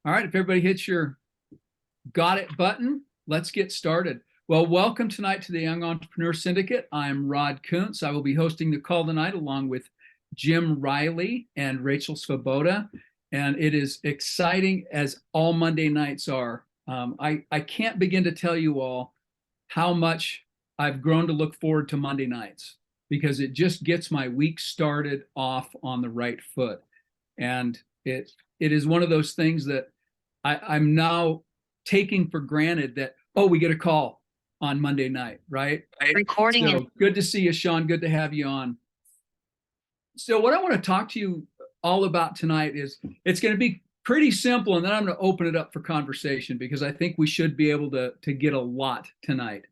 All right, if everybody hits your got it button, let's get started. Well, welcome tonight to the Young Entrepreneur Syndicate. I'm Rod Kuntz. I will be hosting the call tonight along with Jim Riley and Rachel Svoboda. And it is exciting as all Monday nights are. I can't begin to tell you all how much I've grown to look forward to Monday nights because it just gets my week started off on the right foot. And it is one of those things that I'm now taking for granted that, oh, we get a call on Monday night, right? Recording. So good to see you, Sean. Good to have you on. So what I want to talk to you all about tonight is it's going to be pretty simple, and then I'm going to open it up for conversation because I think we should be able to get a lot tonight.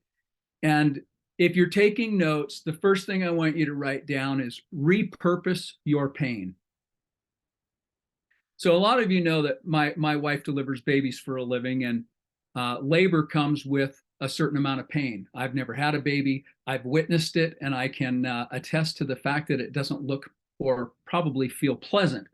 And if you're taking notes, the first thing I want you to write down is repurpose your pain. So a lot of you know that my wife delivers babies for a living, and labor comes with a certain amount of pain. I've never had a baby. I've witnessed it, and I can attest to the fact that it doesn't look or probably feel pleasant.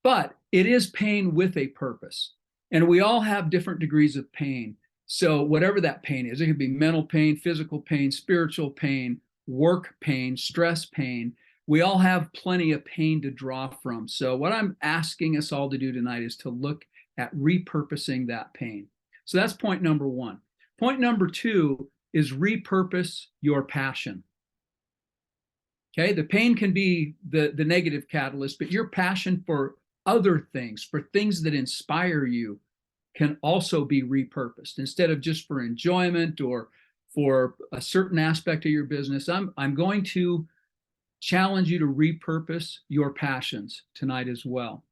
But it is pain with a purpose. And we all have different degrees of pain. So whatever that pain is, it could be mental pain, physical pain, spiritual pain, work pain, stress pain. We all have plenty of pain to draw from. So what I'm asking us all to do tonight is to look at repurposing that pain. So that's point number one. Point number two is repurpose your passion. Okay, the pain can be the negative catalyst, but your passion for other things, for things that inspire you, can also be repurposed. Instead of just for enjoyment or for a certain aspect of your business, I'm going to challenge you to repurpose your passions tonight as well.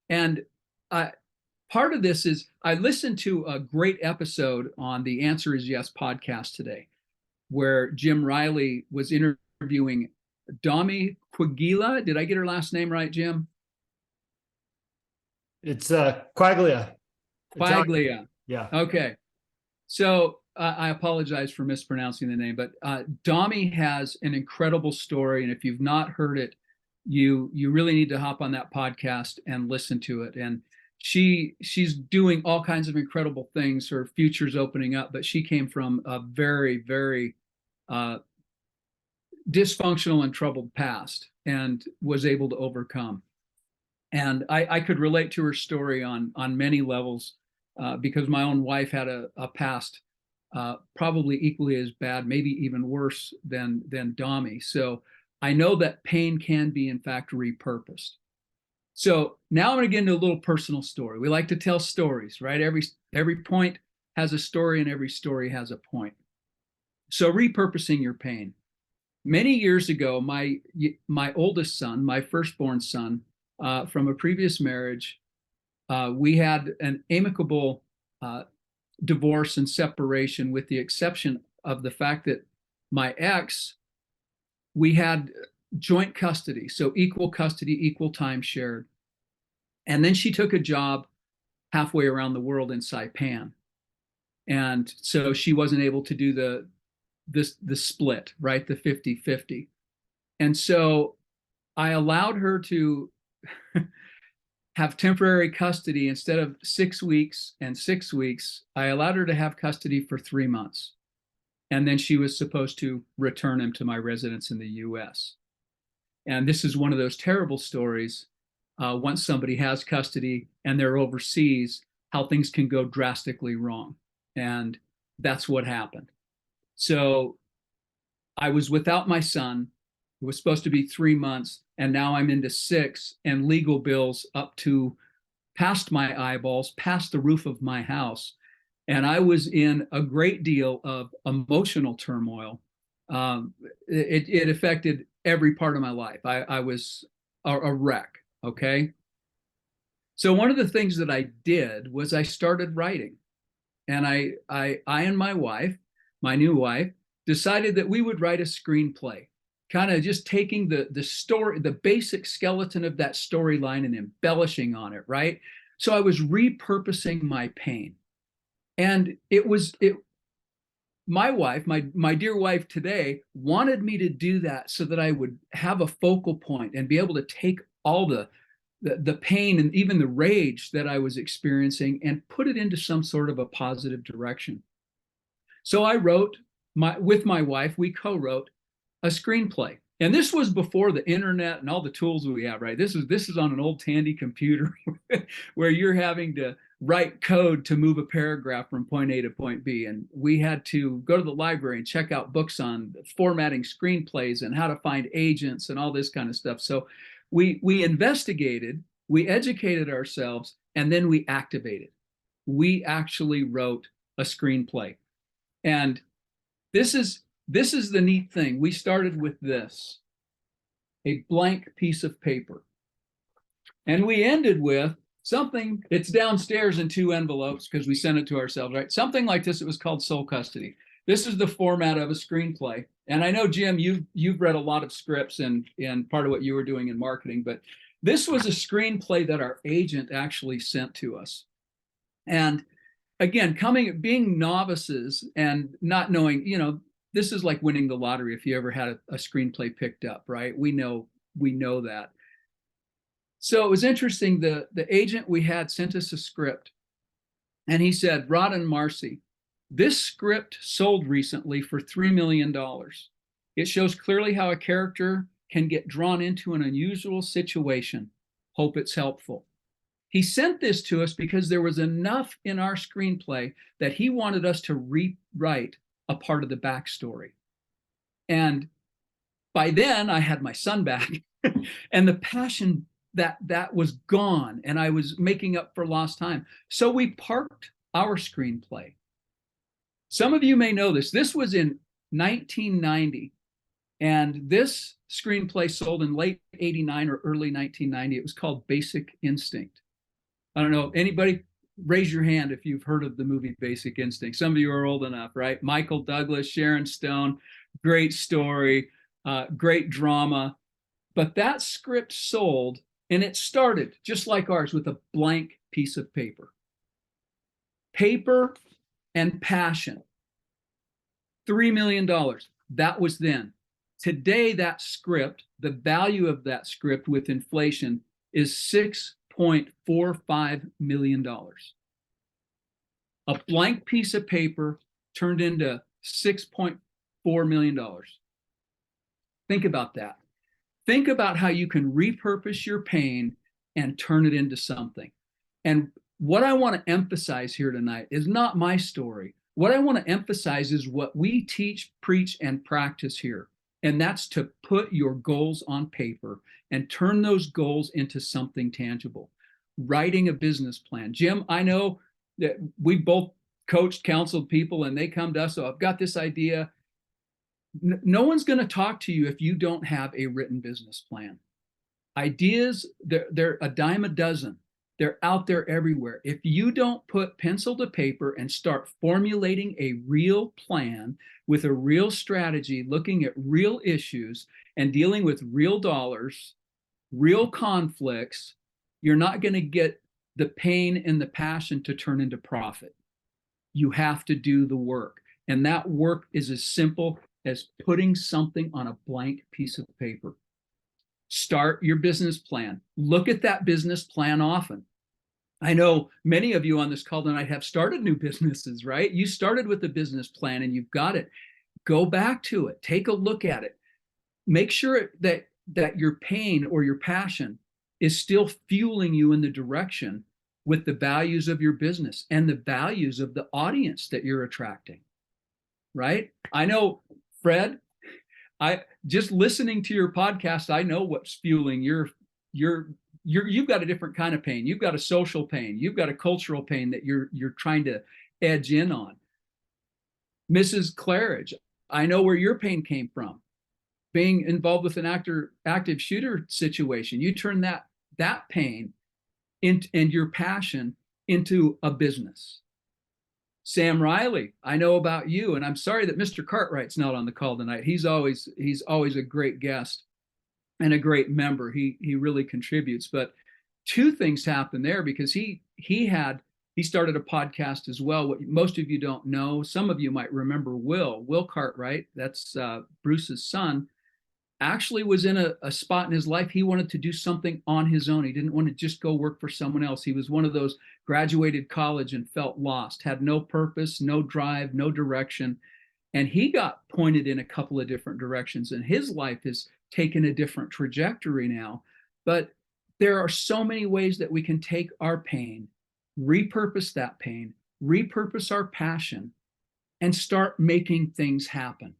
And part of this is I listened to a great episode on the Answer is Yes podcast today, where Jim Riley was interviewing Dami Quaglia. Did I get her last name right, Jim? It's Quaglia. Quaglia. Yeah. Okay. So I apologize for mispronouncing the name, but Dami has an incredible story, and if you've not heard it, you really need to hop on that podcast and listen to it. And she's doing all kinds of incredible things. Her future's opening up, but she came from a very, very dysfunctional and troubled past and was able to overcome. And I could relate to her story on many levels because my own wife had a past probably equally as bad, maybe even worse than Dami. So I know that pain can be, in fact, repurposed. So now I'm going to get into a little personal story. We like to tell stories, right? Every point has a story, and every story has a point. So repurposing your pain. Many years ago, my oldest son, my firstborn son, from a previous marriage, we had an amicable divorce and separation, with the exception of the fact that my ex, we had joint custody, so equal custody, equal time shared. And then she took a job halfway around the world in Saipan. And so she wasn't able to do the split, right? The 50-50. And so I allowed her to have temporary custody. Instead of 6 weeks and 6 weeks, I allowed her to have custody for 3 months. And then she was supposed to return him to my residence in the U.S. And this is one of those terrible stories, once somebody has custody and they're overseas, how things can go drastically wrong. And that's what happened. So I was without my son. It was supposed to be 3 months, and now I'm into 6, and legal bills up to past my eyeballs, past the roof of my house. And I was in a great deal of emotional turmoil. It affected every part of my life. I was a wreck, okay? So one of the things that I did was I started writing. And I and my wife, my new wife, decided that we would write a screenplay, kind of just taking the story, the basic skeleton of that storyline and embellishing on it, right? So I was repurposing my pain. And my wife, my dear wife today, wanted me to do that so that I would have a focal point and be able to take all the the pain and even the rage that I was experiencing and put it into some sort of a positive direction. So I wrote with my wife, we co-wrote a screenplay. And this was before the internet and all the tools we have, right? This is on an old Tandy computer where you're having to write code to move a paragraph from point A to point B. And we had to go to the library and check out books on formatting screenplays and how to find agents and all this kind of stuff. So we investigated, we educated ourselves, and then we activated. We actually wrote a screenplay. And this is the neat thing. We started with this, a blank piece of paper. And we ended with something, it's downstairs in 2 envelopes because we sent it to ourselves, right? Something like this. It was called Soul Custody. This is the format of a screenplay. And I know, Jim, you've read a lot of scripts and part of what you were doing in marketing, but this was a screenplay that our agent actually sent to us. And again, being novices and not knowing, this is like winning the lottery if you ever had a screenplay picked up, right? We know that. So it was interesting. The agent we had sent us a script, and he said, Rod and Marcy, this script sold recently for $3 million. It shows clearly how a character can get drawn into an unusual situation. Hope it's helpful. He sent this to us because there was enough in our screenplay that he wanted us to rewrite a part of the backstory. And by then I had my son back and the passion that was gone, and I was making up for lost time. So we parked our screenplay. Some of you may know this. This was in 1990, and this screenplay sold in late 89 or early 1990. It was called Basic Instinct. I don't know, anybody raise your hand if you've heard of the movie Basic Instinct. Some of you are old enough, right? Michael Douglas, Sharon Stone, great story, great drama. But that script sold, and it started just like ours with a blank piece of paper. Paper and passion. $3 million. That was then. Today, that script, the value of that script with inflation is $6.45 million. A blank piece of paper turned into $6.4 million. Think about that. Think about how you can repurpose your pain and turn it into something. And what I want to emphasize here tonight is not my story. What I want to emphasize is what we teach, preach, and practice here. And that's to put your goals on paper and turn those goals into something tangible. Writing a business plan. Jim, I know that we both coached, counseled people, and they come to us, so I've got this idea. No one's going to talk to you if you don't have a written business plan. Ideas, they're a dime a dozen. They're out there everywhere. If you don't put pencil to paper and start formulating a real plan with a real strategy, looking at real issues and dealing with real dollars, real conflicts, you're not going to get the pain and the passion to turn into profit. You have to do the work. And that work is as simple as putting something on a blank piece of paper. Start your business plan. Look at that business plan often. I know many of you on this call tonight have started new businesses, right? You started with a business plan and you've got it. Go back to it. Take a look at it. Make sure that your pain or your passion is still fueling you in the direction with the values of your business and the values of the audience that you're attracting, right? I know, Fred, just listening to your podcast, I know what's fueling you've got a different kind of pain. You've got a social pain. You've got a cultural pain that you're trying to edge in on. Mrs. Claridge, I know where your pain came from. Being involved with an active shooter situation, you turn that pain and your passion into a business. Sam Riley, I know about you, and I'm sorry that Mr. Cartwright's not on the call tonight. He's always a great guest and a great member. He really contributes. But two things happened there because he started a podcast as well. What most of you don't know, some of you might remember Will Cartwright. That's Bruce's son. actually was in a spot in his life. He wanted to do something on his own. He didn't want to just go work for someone else. He was one of those graduated college and felt lost, had no purpose, no drive, no direction. And he got pointed in a couple of different directions, and his life has taken a different trajectory now. But there are so many ways that we can take our pain, repurpose that pain, repurpose our passion, and start making things happen.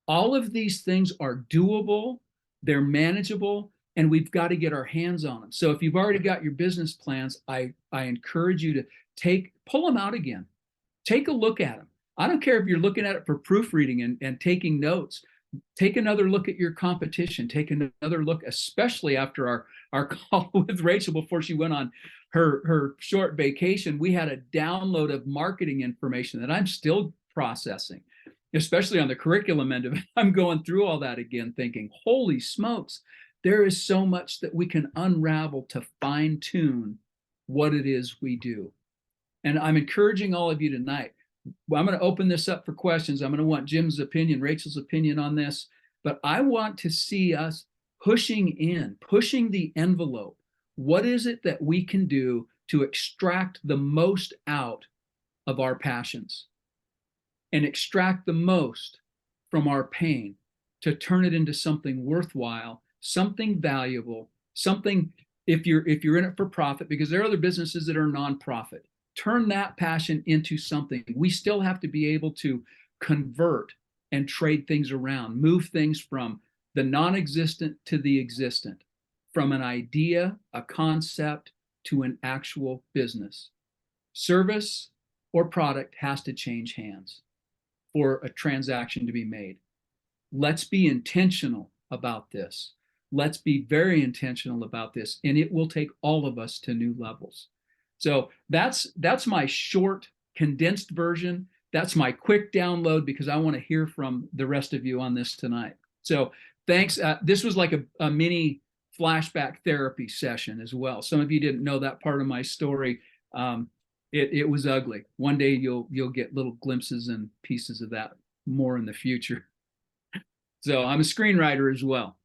All of these things are doable, they're manageable, and we've got to get our hands on them. So if you've already got your business plans, I encourage you to pull them out again. Take a look at them. I don't care if you're looking at it for proofreading and taking notes. Take another look at your competition. Take another look, especially after our call with Rachel before she went on her short vacation. We had a download of marketing information that I'm still processing, especially on the curriculum end of it. I'm going through all that again, thinking, holy smokes, there is so much that we can unravel to fine tune what it is we do. And I'm encouraging all of you tonight. Well, I'm going to open this up for questions. I'm going to want Jim's opinion, Rachel's opinion on this, but I want to see us pushing the envelope. What is it that we can do to extract the most out of our passions and extract the most from our pain to turn it into something worthwhile, something valuable, something, if you're in it for profit, because there are other businesses that are nonprofit. Turn that passion into something. We still have to be able to convert and trade things around, move things from the non-existent to the existent, from an idea, a concept, to an actual business. Service or product has to change hands for a transaction to be made. Let's be intentional about this. Let's be very intentional about this, and it will take all of us to new levels. So that's my short, condensed version. That's my quick download, because I want to hear from the rest of you on this tonight. So thanks. This was like a mini flashback therapy session as well. Some of you didn't know that part of my story. It was ugly. One day you'll get little glimpses and pieces of that more in the future. So I'm a screenwriter as well.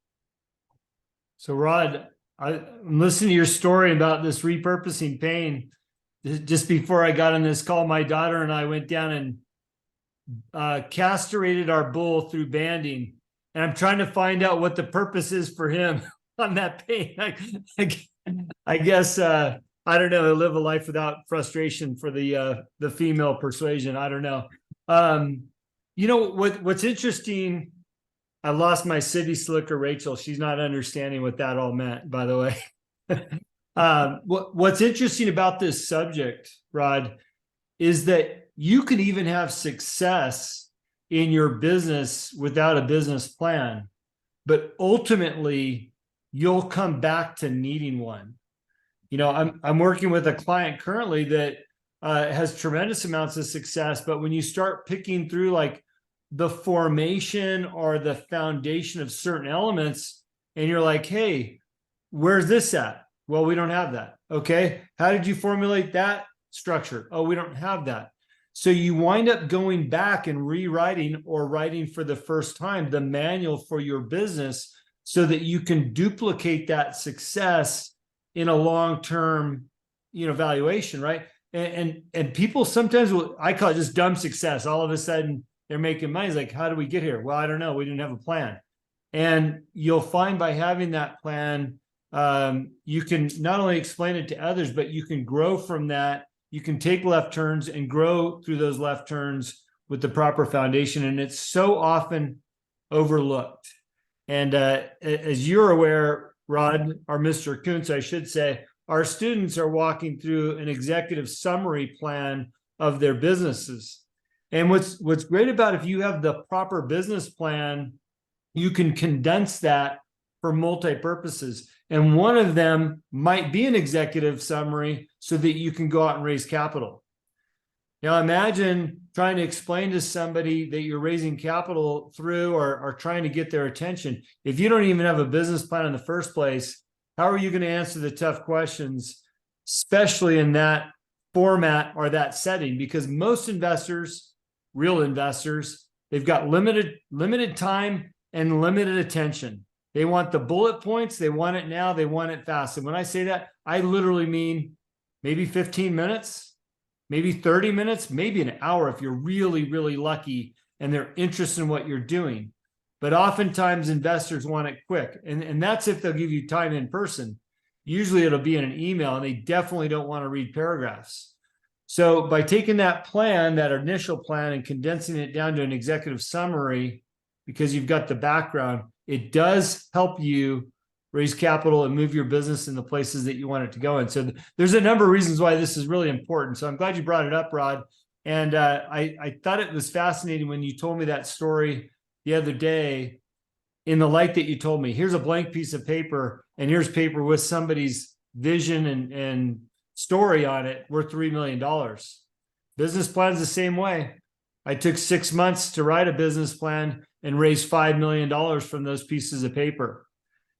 So Rod, I'm listening to your story about this repurposing pain. Just before I got on this call, my daughter and I went down and castrated our bull through banding. And I'm trying to find out what the purpose is for him on that pain. I guess, I don't know, live a life without frustration for the female persuasion. I don't know. You know, what's interesting, I lost my city slicker, Rachel. She's not understanding what that all meant, by the way. What's interesting about this subject, Rod, is that you could even have success in your business without a business plan, but ultimately you'll come back to needing one. You know, I'm working with a client currently that has tremendous amounts of success, but when you start picking through like the formation or the foundation of certain elements, and you're like, hey, where's this at? Well, we don't have that. Okay. How did you formulate that structure? Oh, we don't have that. So you wind up going back and rewriting or writing for the first time the manual for your business so that you can duplicate that success in a long-term, valuation, right? And people sometimes will, I call it just dumb success. All of a sudden they're making money. It's like, how do we get here? Well, I don't know. We didn't have a plan. And you'll find by having that plan, you can not only explain it to others, but you can grow from that. You can take left turns and grow through those left turns with the proper foundation. And it's so often overlooked. And as you're aware, Rod, or Mr. Kuntz, I should say, our students are walking through an executive summary plan of their businesses. And what's great about if you have the proper business plan, you can condense that for multi-purposes. And one of them might be an executive summary so that you can go out and raise capital. Now imagine trying to explain to somebody that you're raising capital through or trying to get their attention. If you don't even have a business plan in the first place, how are you going to answer the tough questions, especially in that format or that setting? Because most investors, real investors, they've got limited time and limited attention. They want the bullet points. They want it now. They want it fast. And when I say that, I literally mean maybe 15 minutes, maybe 30 minutes, maybe an hour if you're really, really lucky and they're interested in what you're doing. But oftentimes investors want it quick. And that's if they'll give you time in person. Usually it'll be in an email, and they definitely don't want to read paragraphs. So by taking that plan, that initial plan, and condensing it down to an executive summary, because you've got the background, it does help you raise capital and move your business in the places that you want it to go in. So there's a number of reasons why this is really important. So I'm glad you brought it up, Rod. And I thought it was fascinating when you told me that story the other day, in the light that you told me. Here's a blank piece of paper, and here's paper with somebody's vision and story on it worth $3 million. Business plan's the same way. I took 6 months to write a business plan and raise $5 million from those pieces of paper.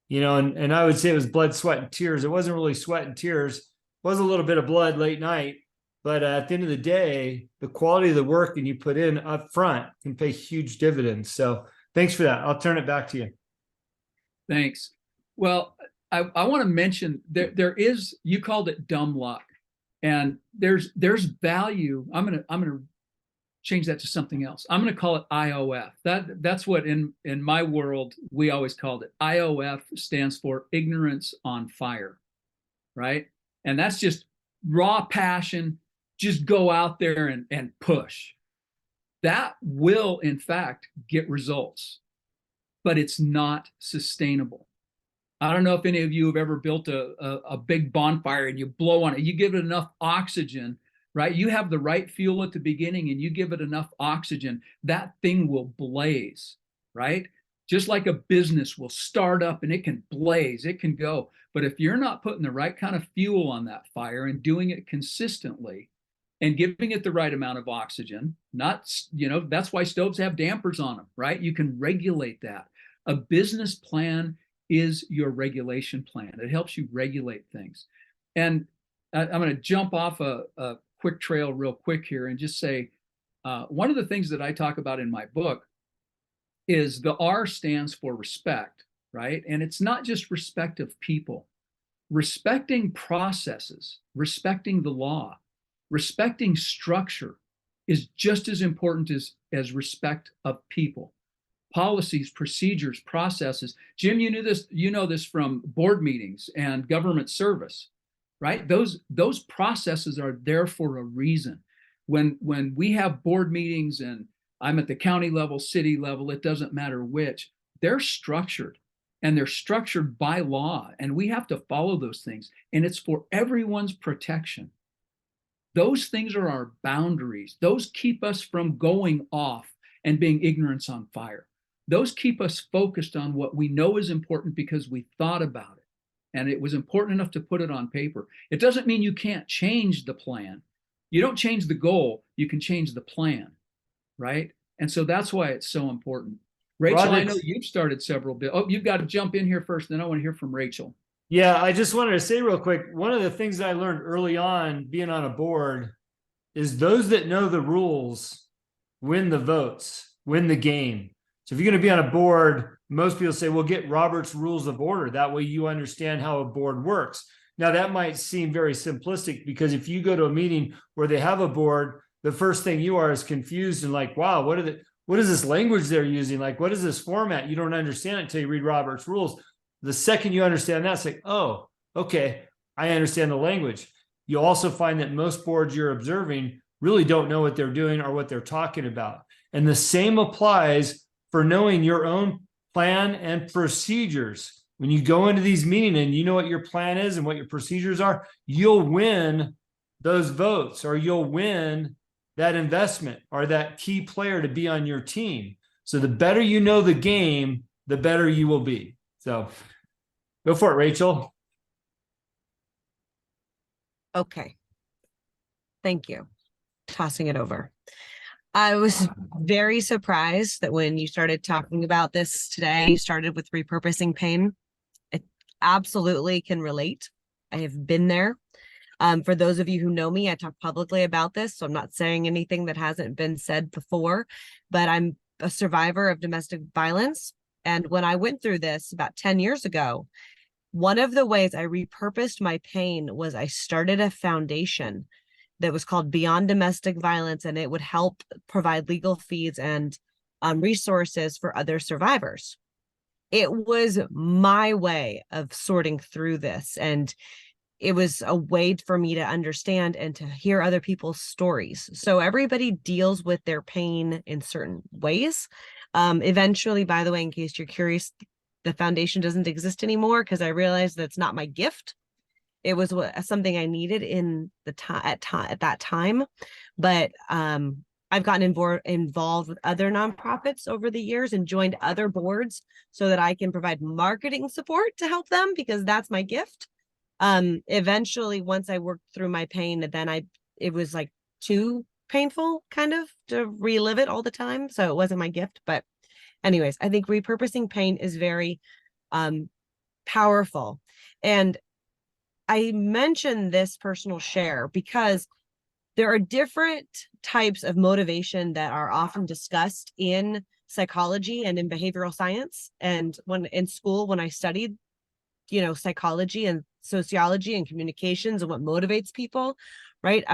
You know, and I would say it was blood, sweat, and tears. It wasn't really sweat and tears. It was a little bit of blood late night. But at the end of the day, the quality of the work that you put in up front can pay huge dividends. So thanks for that. I'll turn it back to you. Thanks. Well, I want to mention there is, you called it dumb luck, and there's value. I'm gonna change that to something else. I'm gonna call it IOF. That's what in my world we always called it. IOF stands for ignorance on fire, right? And that's just raw passion. Just go out there and push. That will, in fact, get results, but it's not sustainable. I don't know if any of you have ever built a big bonfire and you blow on it. You give it enough oxygen, right? You have the right fuel at the beginning and you give it enough oxygen, that thing will blaze, right? Just like a business will start up and it can blaze, it can go. But if you're not putting the right kind of fuel on that fire and doing it consistently, and giving it the right amount of oxygen, not, that's why stoves have dampers on them, right? You can regulate that. A business plan is your regulation plan. It helps you regulate things. And I'm going to jump off a quick trail real quick here and just say, one of the things that I talk about in my book is the R stands for respect, right? And it's not just respect of people. Respecting processes, respecting the law, respecting structure is just as important as respect of people. Policies, procedures, processes. Jim, you know this from board meetings and government service, right? Those processes are there for a reason. When we have board meetings, and I'm at the county level, city level, it doesn't matter which, they're structured, and they're structured by law, and we have to follow those things, and it's for everyone's protection. Those things are our boundaries. Those keep us from going off and being ignorance on fire. Those keep us focused on what we know is important because we thought about it, and it was important enough to put it on paper. It doesn't mean you can't change the plan. You don't change the goal, you can change the plan, right? And so that's why it's so important. Rachel, I know you've started several. Oh, you've got to jump in here first, then I want to hear from Rachel. Yeah, I just wanted to say real quick, one of the things that I learned early on being on a board is those that know the rules win the votes, win the game. So if you're going to be on a board, most people say, well, get Robert's Rules of Order. That way you understand how a board works. Now, that might seem very simplistic, because if you go to a meeting where they have a board, the first thing you are is confused and like, wow, what is this language they're using? Like, what is this format? You don't understand it until you read Robert's Rules. The second you understand that, it's like, oh, okay, I understand the language. You also find that most boards you're observing really don't know what they're doing or what they're talking about. And the same applies for knowing your own plan and procedures. When you go into these meetings and you know what your plan is and what your procedures are, you'll win those votes, or you'll win that investment or that key player to be on your team. So the better you know the game, the better you will be. So go for it, Rachel. Okay. Thank you. Tossing it over. I was very surprised that when you started talking about this today, you started with repurposing pain. It absolutely can relate. I have been there. For those of you who know me, I talk publicly about this, so I'm not saying anything that hasn't been said before, but I'm a survivor of domestic violence. And when I went through this about 10 years ago, one of the ways I repurposed my pain was I started a foundation that was called Beyond Domestic Violence, and it would help provide legal fees and resources for other survivors. It was my way of sorting through this, and it was a way for me to understand and to hear other people's stories. So everybody deals with their pain in certain ways. Eventually, by the way, in case you're curious, the foundation doesn't exist anymore because I realized that's not my gift. It was something I needed in the at that time. But I've gotten involved with other nonprofits over the years and joined other boards so that I can provide marketing support to help them, because that's my gift. Eventually, once I worked through my pain, then it was like too painful kind of to relive it all the time. So it wasn't my gift. But anyways, I think repurposing pain is very powerful. And I mentioned this personal share because there are different types of motivation that are often discussed in psychology and in behavioral science. And when in school, when I studied, psychology and sociology and communications and what motivates people, right?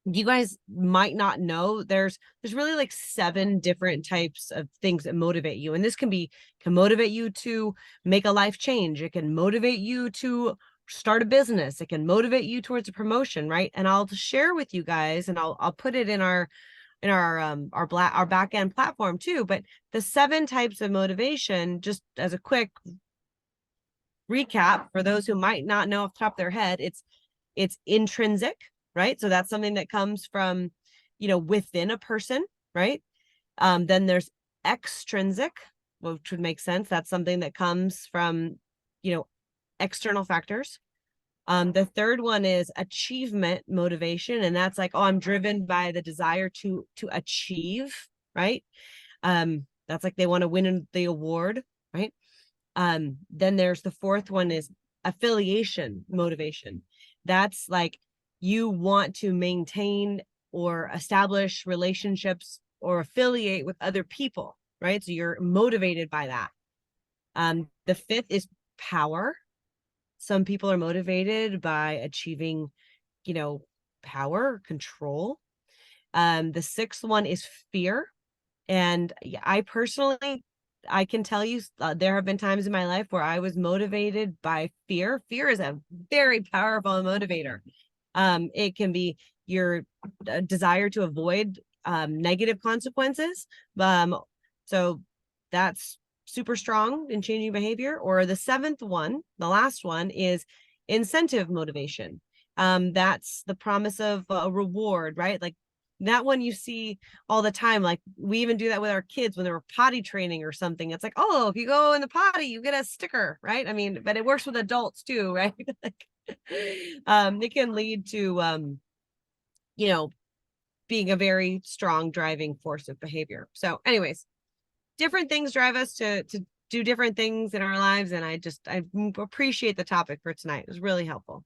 You guys might not know there's really like 7 different types of things that motivate you. And this can motivate you to make a life change. It can motivate you to start a business. It can motivate you towards a promotion, right? And I'll share with you guys, and I'll put it in our back end platform too. But the 7 types of motivation, just as a quick recap for those who might not know off the top of their head, it's intrinsic, right? So that's something that comes from, within a person, right? Then there's extrinsic, which would make sense. That's something that comes from, external factors. The third one is achievement motivation. And that's like, oh, I'm driven by the desire to achieve, right? That's like they want to win the award, right? Then there's the fourth one is affiliation motivation. That's like you want to maintain or establish relationships or affiliate with other people, right? So you're motivated by that. The fifth is power. Some people are motivated by achieving, power, control. The sixth one is fear. And I can tell you, there have been times in my life where I was motivated by fear. Fear is a very powerful motivator. It can be your desire to avoid negative consequences. So that's super strong in changing behavior. Or the seventh one, the last one, is incentive motivation. That's the promise of a reward, right? Like that one you see all the time. Like we even do that with our kids when they're potty training or something. It's like, oh, if you go in the potty, you get a sticker, right? I mean, but it works with adults too, right? It can lead to, being a very strong driving force of behavior. So anyways, different things drive us to do different things in our lives. And I appreciate the topic for tonight. It was really helpful.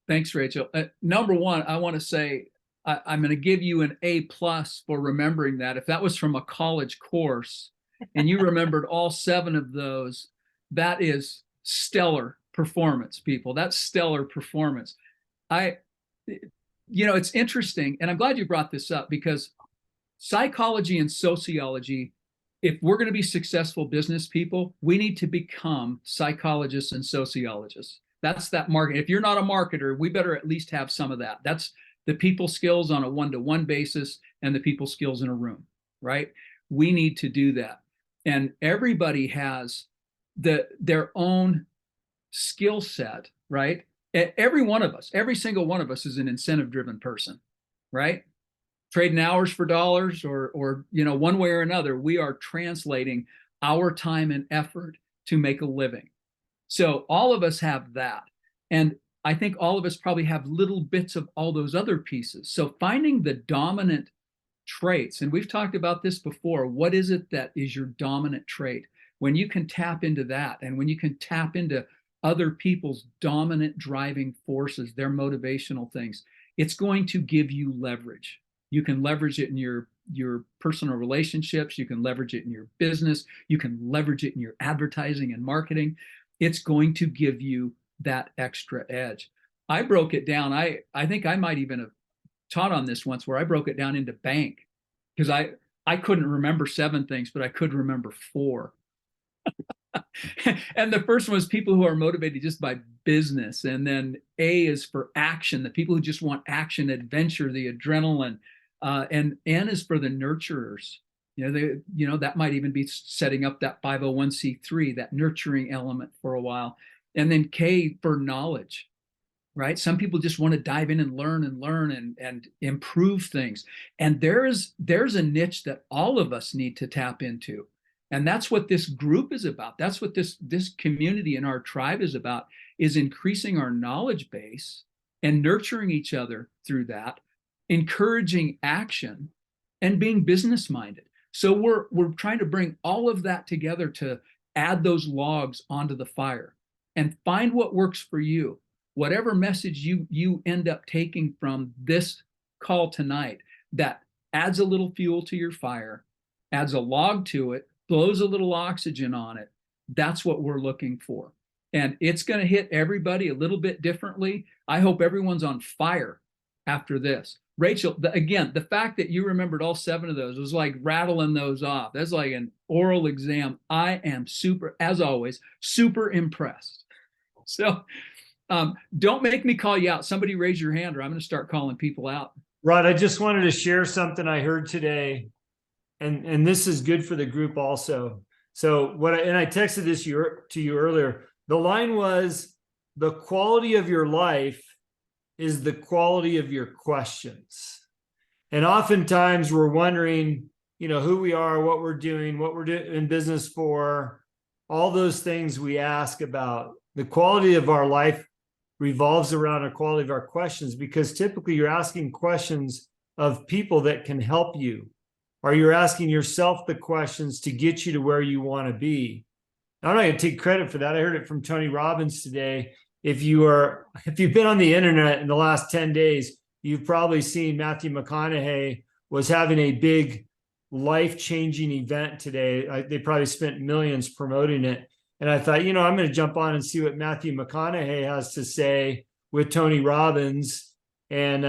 Thanks, Rachel. Number one, I want to say, I'm going to give you an A+ for remembering that. If that was from a college course and you remembered all 7 of those, that is stellar performance, people. That's stellar performance. It's interesting, and I'm glad you brought this up, because psychology and sociology, if we're going to be successful business people, we need to become psychologists and sociologists. That's that market. If you're not a marketer, we better at least have some of that. That's the people skills on a one-to-one basis and the people skills in a room, right? We need to do that. And everybody has their own skill set, right? Every one of us, every single one of us is an incentive-driven person, right? Trading hours for dollars or one way or another, we are translating our time and effort to make a living. So all of us have that. And I think all of us probably have little bits of all those other pieces. So finding the dominant traits, and we've talked about this before, what is it that is your dominant trait? When you can tap into that, and when you can tap into other people's dominant driving forces, their motivational things, it's going to give you leverage. You can leverage it in your your personal relationships. You can leverage it in your business. You can leverage it in your advertising and marketing. It's going to give you that extra edge. I broke it down. I think I might even have taught on this once, where I broke it down into bank, because I couldn't remember 7 things, but I could remember 4. And the first one was people who are motivated just by business. And then A is for action, the people who just want action, adventure, the adrenaline. And N is for the nurturers. That might even be setting up that 501c3, that nurturing element for a while. And then K for knowledge, right? Some people just want to dive in and learn and improve things. And there's a niche that all of us need to tap into. And that's what this group is about. That's what this community and our tribe is about, is increasing our knowledge base and nurturing each other through that, encouraging action, and being business minded. So we're trying to bring all of that together to add those logs onto the fire and find what works for you. Whatever message you end up taking from this call tonight that adds a little fuel to your fire, adds a log to it, blows a little oxygen on it, that's what we're looking for. And it's going to hit everybody a little bit differently. I hope everyone's on fire after this. Rachel, again, the fact that you remembered all 7 of those was like rattling those off. That's like an oral exam. I am as always, super impressed. So don't make me call you out. Somebody raise your hand, or I'm going to start calling people out. Rod, I just wanted to share something I heard today. And this is good for the group also. So I texted this to you earlier. The line was, the quality of your life is the quality of your questions. And oftentimes we're wondering, who we are, what we're doing, what we're in business for, all those things we ask about. The quality of our life revolves around the quality of our questions, because typically you're asking questions of people that can help you. Or you're asking yourself the questions to get you to where you want to be. Now, I'm not going to take credit for that. I heard it from Tony Robbins today. If you've been on the internet in the last 10 days, you've probably seen Matthew McConaughey was having a big life-changing event today. They probably spent millions promoting it. And I thought, I'm going to jump on and see what Matthew McConaughey has to say with Tony Robbins and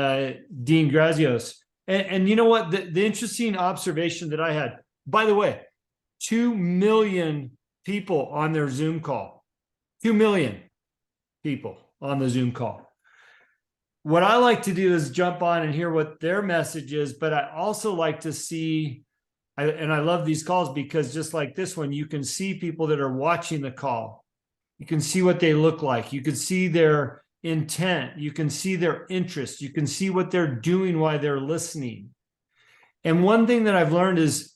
Dean Grazios. And you know what? The interesting observation that I had, by the way, 2 million people on their Zoom call. 2 million people on the Zoom call. What I like to do is jump on and hear what their message is, but I also like to see, and I love these calls because just like this one, you can see people that are watching the call. You can see what they look like. You can see their intent. You can see their interest. You can see what they're doing while they're listening. And one thing that I've learned is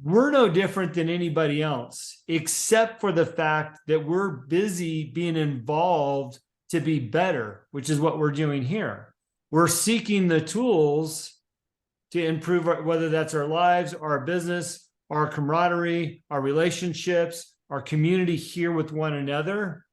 we're no different than anybody else, except for the fact that we're busy being involved to be better, which is what we're doing here. We're seeking the tools to improve whether that's our lives, our business, our camaraderie, our relationships, our community here with one another.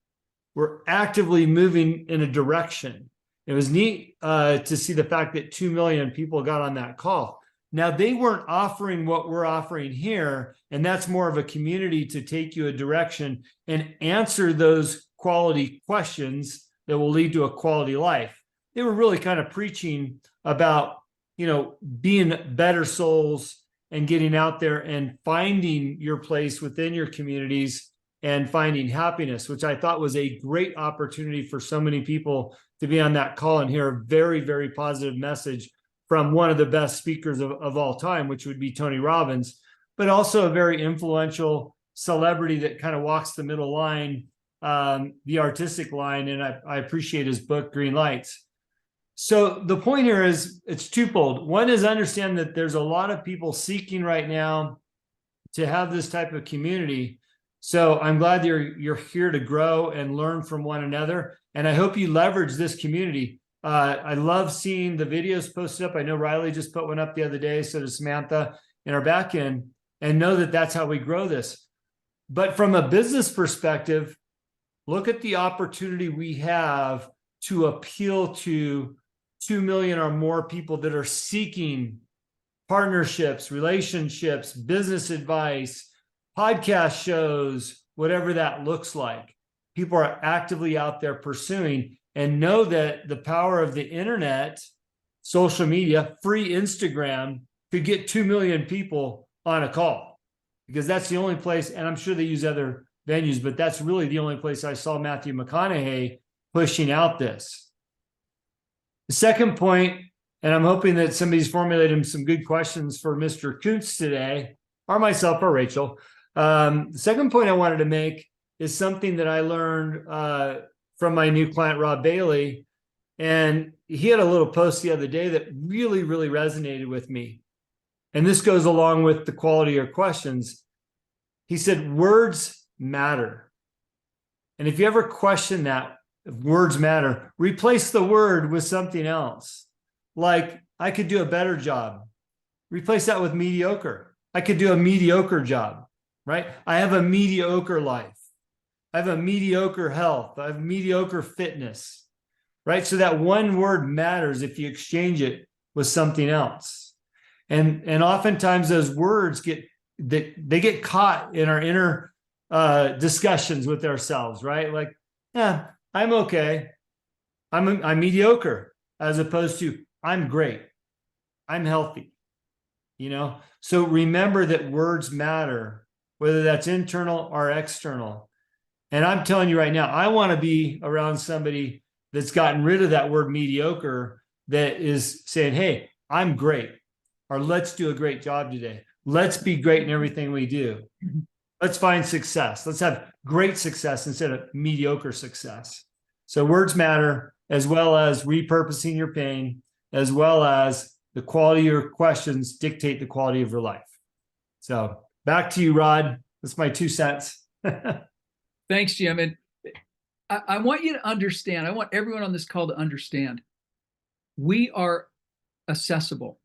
We're actively moving in a direction. It was neat to see the fact that 2 million people got on that call. Now, they weren't offering what we're offering here, and that's more of a community to take you a direction and answer those quality questions that will lead to a quality life. They were really kind of preaching about, being better souls and getting out there and finding your place within your communities and finding happiness, which I thought was a great opportunity for so many people to be on that call and hear a very, very positive message from one of the best speakers of all time, which would be Tony Robbins, but also a very influential celebrity that kind of walks the middle line, the artistic line. And I appreciate his book, Green Lights. So the point here is it's twofold. One is understand that there's a lot of people seeking right now to have this type of community. So I'm glad you're here to grow and learn from one another. And I hope you leverage this community. I love seeing the videos posted up. I know Riley just put one up the other day. So does Samantha in our back end, and know that that's how we grow this. But from a business perspective, look at the opportunity we have to appeal to 2 million or more people that are seeking partnerships, relationships, business advice, podcast shows, whatever that looks like. People are actively out there pursuing, and know that the power of the internet, social media, free Instagram could get 2 million people on a call, because that's the only place, and I'm sure they use other venues, but that's really the only place I saw Matthew McConaughey pushing out this. The second point, and I'm hoping that somebody's formulated some good questions for Mr. Kuntz today, or myself or Rachel. The second point I wanted to make is something that I learned from my new client, Rob Bailey. And he had a little post the other day that really, really resonated with me. And this goes along with the quality of your questions. He said, words matter. And if you ever question that, if words matter, replace the word with something else. Like, I could do a better job. Replace that with mediocre. I could do a mediocre job, right? I have a mediocre life. I have a mediocre health. I have mediocre fitness, right? So that one word matters if you exchange it with something else. And oftentimes those words they get caught in our inner discussions with ourselves, right? Like, yeah, I'm okay. I'm mediocre, as opposed to I'm great. I'm healthy. So remember that words matter, whether that's internal or external. And I'm telling you right now, I want to be around somebody that's gotten rid of that word mediocre, that is saying, hey, I'm great, or let's do a great job today. Let's be great in everything we do. Let's find success. Let's have great success instead of mediocre success. So words matter, as well as repurposing your pain, as well as the quality of your questions dictate the quality of your life. So back to you, Rod. That's my 2 cents. Thanks, Jim. And I want you to understand, I want everyone on this call to understand, we are accessible,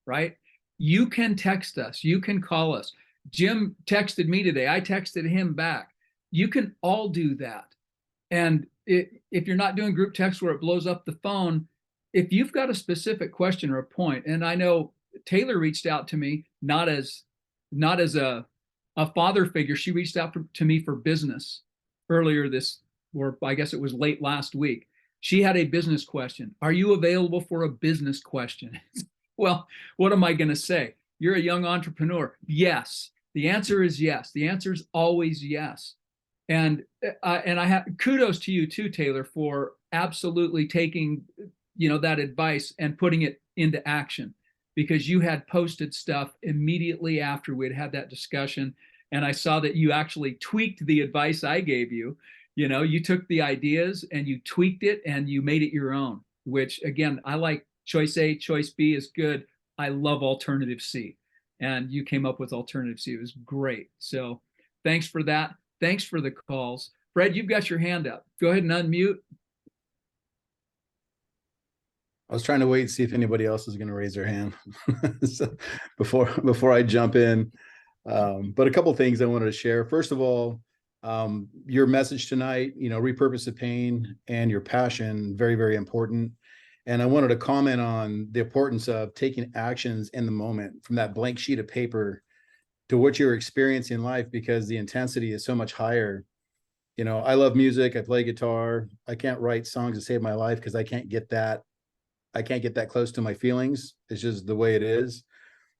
right? You can text us, you can call us. Jim texted me today, I texted him back. You can all do that. And if you're not doing group text where it blows up the phone, if you've got a specific question or a point, and I know Taylor reached out to me, not as a father figure, she reached out to me for business earlier or I guess it was late last week. She had a business question. Are you available for a business question? Well, what am I going to say? You're a young entrepreneur. Yes. The answer is yes. The answer is always yes. And I have kudos to you too, Taylor, for absolutely taking, that advice and putting it into action, because you had posted stuff immediately after we'd had that discussion. And I saw that you actually tweaked the advice I gave you. You took the ideas and you tweaked it and you made it your own, which again, I like choice A, choice B is good. I love alternative C. And you came up with alternative C. It was great. So thanks for that. Thanks for the calls. Fred, you've got your hand up. Go ahead and unmute. I was trying to wait and see if anybody else is going to raise their hand so before I jump in. But a couple of things I wanted to share. First of all, your message tonight, repurpose the pain and your passion, very, very important. And I wanted to comment on the importance of taking actions in the moment, from that blank sheet of paper to what you're experiencing in life, because the intensity is so much higher. I love music. I play guitar. I can't write songs to save my life because I can't get that close to my feelings. It's just the way it is.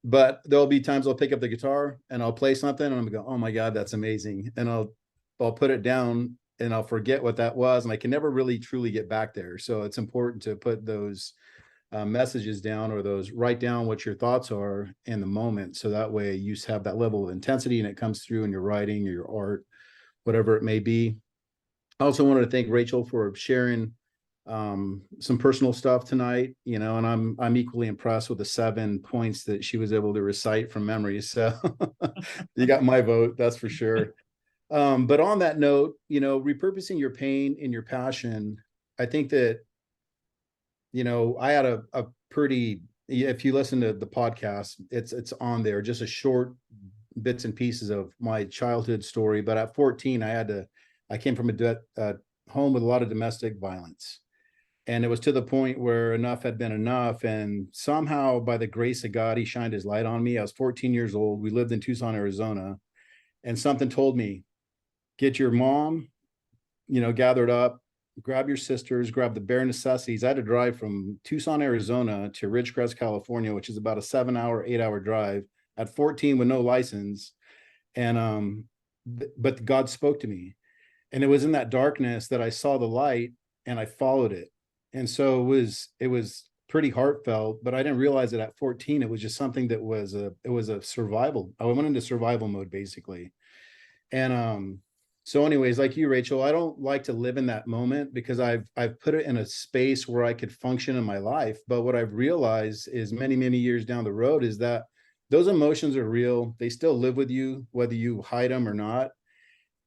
But there'll be times I'll pick up the guitar and I'll play something and I'm gonna go, oh my God, that's amazing. And I'll put it down and I'll forget what that was. And I can never really truly get back there. So it's important to put those messages down, or write down what your thoughts are in the moment. So that way you have that level of intensity and it comes through in your writing or your art, whatever it may be. I also wanted to thank Rachel for sharing some personal stuff tonight, and I'm equally impressed with the 7 points that she was able to recite from memory. So you got my vote, that's for sure. But on that note, repurposing your pain and your passion, I think that, I had a pretty, if you listen to the podcast, it's on there, just a short bits and pieces of my childhood story. But at 14, I came from a home with a lot of domestic violence. And it was to the point where enough had been enough. And somehow, by the grace of God, he shined his light on me. I was 14 years old. We lived in Tucson, Arizona. And something told me, get your mom, gathered up, grab your sisters, grab the bare necessities. I had to drive from Tucson, Arizona to Ridgecrest, California, which is about a 7-hour, 8-hour drive at 14 with no license. And, but God spoke to me. And it was in that darkness that I saw the light and I followed it. And so it was pretty heartfelt, but I didn't realize it at 14. It was just something that was a survival. I went into survival mode basically. And so anyways, like you, Rachel, I don't like to live in that moment because I've put it in a space where I could function in my life. But what I've realized is many, many years down the road is that those emotions are real. They still live with you, whether you hide them or not.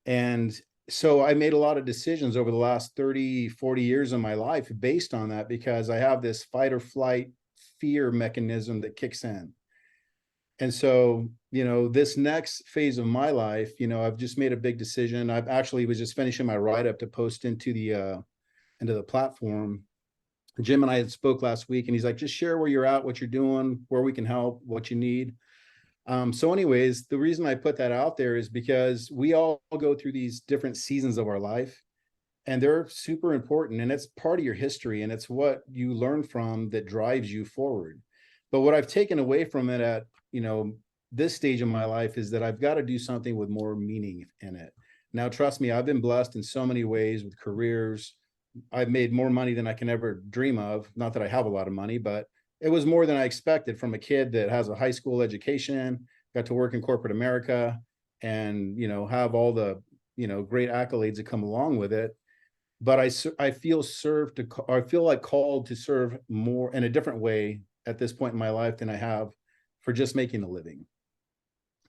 And so I made a lot of decisions over the last 30, 40 years of my life based on that, because I have this fight or flight fear mechanism that kicks in. And so, this next phase of my life, I've just made a big decision. I've actually was just finishing my write-up to post into the platform. Jim and I had spoke last week, and he's like, just share where you're at, what you're doing, where we can help, what you need. So anyways, the reason I put that out there is because we all go through these different seasons of our life, and they're super important, and it's part of your history, and it's what you learn from that drives you forward. But what I've taken away from it at, this stage of my life is that I've got to do something with more meaning in it. Now, trust me, I've been blessed in so many ways with careers. I've made more money than I can ever dream of. Not that I have a lot of money, but it was more than I expected from a kid that has a high school education, got to work in corporate America, and, have all the, great accolades that come along with it. But I feel I feel like called to serve more in a different way at this point in my life than I have for just making a living.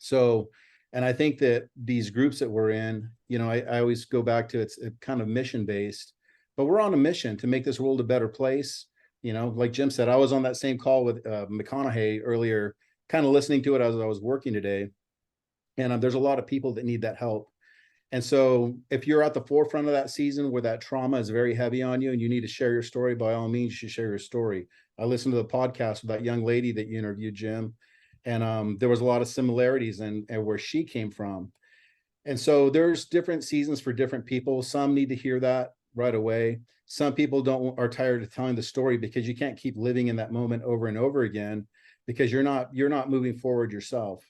So, and I think that these groups that we're in, I always go back to it's kind of mission based, but we're on a mission to make this world a better place. Like Jim said, I was on that same call with McConaughey earlier, kind of listening to it as I was working today. And there's a lot of people that need that help. And so if you're at the forefront of that season where that trauma is very heavy on you and you need to share your story, by all means, you should share your story. I listened to the podcast with that young lady that you interviewed, Jim, and there was a lot of similarities and where she came from. And so there's different seasons for different people. Some need to hear that right away. Some people are tired of telling the story because you can't keep living in that moment over and over again because you're not moving forward yourself.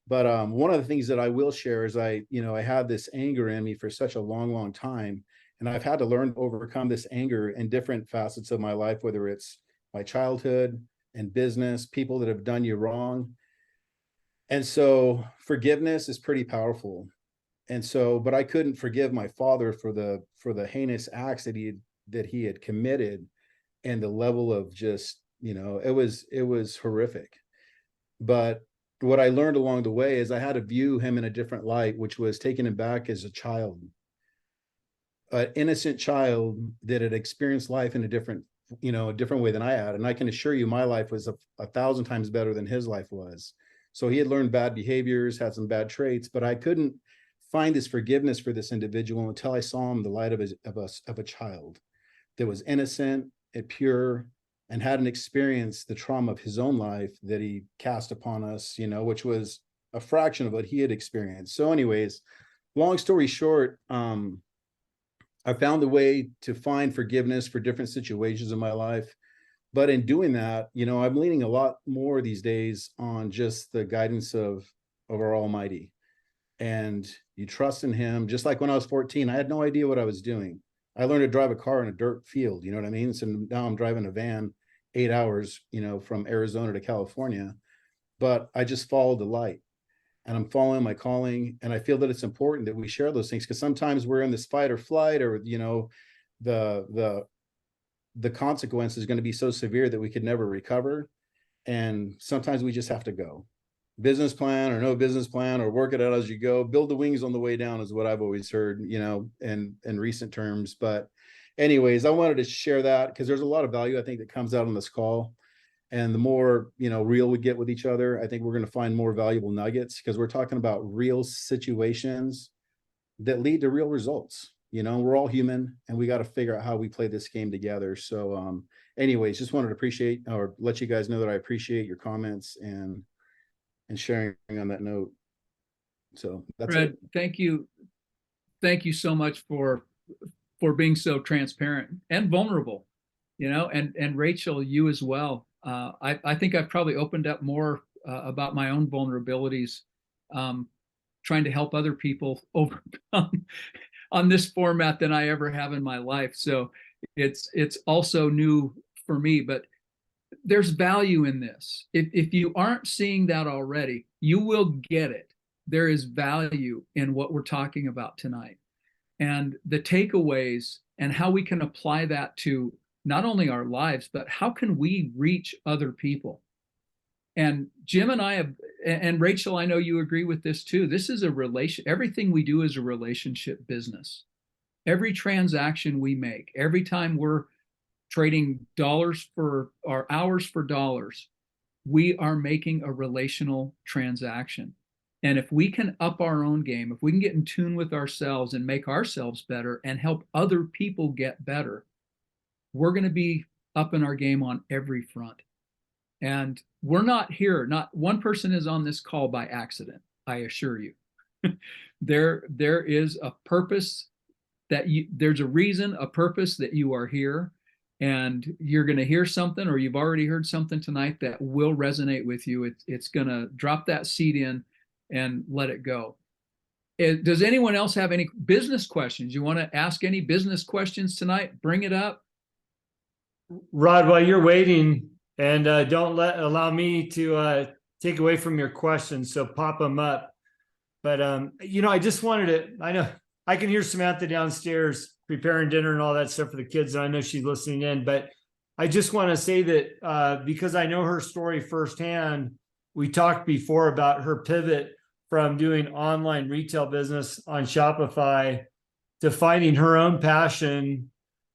But one of the things that I will share is I had this anger in me for such a long, long time. And I've had to learn to overcome this anger in different facets of my life, whether it's my childhood and business, people that have done you wrong. And so forgiveness is pretty powerful. And so, but I couldn't forgive my father for the heinous acts that he had committed, and the level of just, it was horrific. But what I learned along the way is I had to view him in a different light, which was taking him back as a child, an innocent child that had experienced life in a different way than I had. And I can assure you my life was a 1,000 times better than his life was. So he had learned bad behaviors, had some bad traits, but I couldn't find this forgiveness for this individual until I saw him the light of a child that was innocent and pure, and hadn't experienced the trauma of his own life that he cast upon us, which was a fraction of what he had experienced. So anyways, long story short, I found a way to find forgiveness for different situations in my life. But in doing that, I'm leaning a lot more these days on just the guidance of our Almighty. And you trust in him. Just like when I was 14, I had no idea what I was doing. I learned to drive a car in a dirt field, you know what I mean? So now I'm driving a van 8 hours, from Arizona to California, but I just followed the light, and I'm following my calling. And I feel that it's important that we share those things, because sometimes we're in this fight or flight, or, the consequence is going to be so severe that we could never recover. And sometimes we just have to go. Business plan or no business plan, or work it out as you go. Build the wings on the way down is what I've always heard, in recent terms. But anyways, I wanted to share that because there's a lot of value I think that comes out on this call. And the more, real we get with each other, I think we're going to find more valuable nuggets, because we're talking about real situations that lead to real results. You know, we're all human, and we got to figure out how we play this game together. So, anyways, just wanted to appreciate or let you guys know that I appreciate your comments and sharing on that note. So that's Fred, it. thank you so much for being so transparent and vulnerable, and Rachel, you as well. I think I've probably opened up more about my own vulnerabilities, trying to help other people overcome on this format than I ever have in my life. So it's also new for me, but there's value in this. If you aren't seeing that already, you will get it. There is value in what we're talking about tonight, and the takeaways and how we can apply that to not only our lives, but how can we reach other people. And Jim and I have, and Rachel, I know you agree with this too. This is a relation. Everything we do is a relationship business. Every transaction we make, every time we're trading dollars for our hours for dollars, we are making a relational transaction. And if we can up our own game, if we can get in tune with ourselves and make ourselves better and help other people get better, we're going to be up in our game on every front. And we're not here, not one person is on this call by accident, I assure you. There is a purpose there's a reason, a purpose that you are here, and you're going to hear something, or you've already heard something tonight that will resonate with you. It's going to drop that seed in and let it go. Does anyone else have any business questions? You want to ask any business questions tonight? Bring it up. Rod, while you're waiting, and don't allow me to take away from your questions, so pop them up. But I just wanted to, I know I can hear Samantha downstairs preparing dinner and all that stuff for the kids, and I know she's listening in, but I just want to say that because I know her story firsthand, we talked before about her pivot from doing online retail business on Shopify to finding her own passion.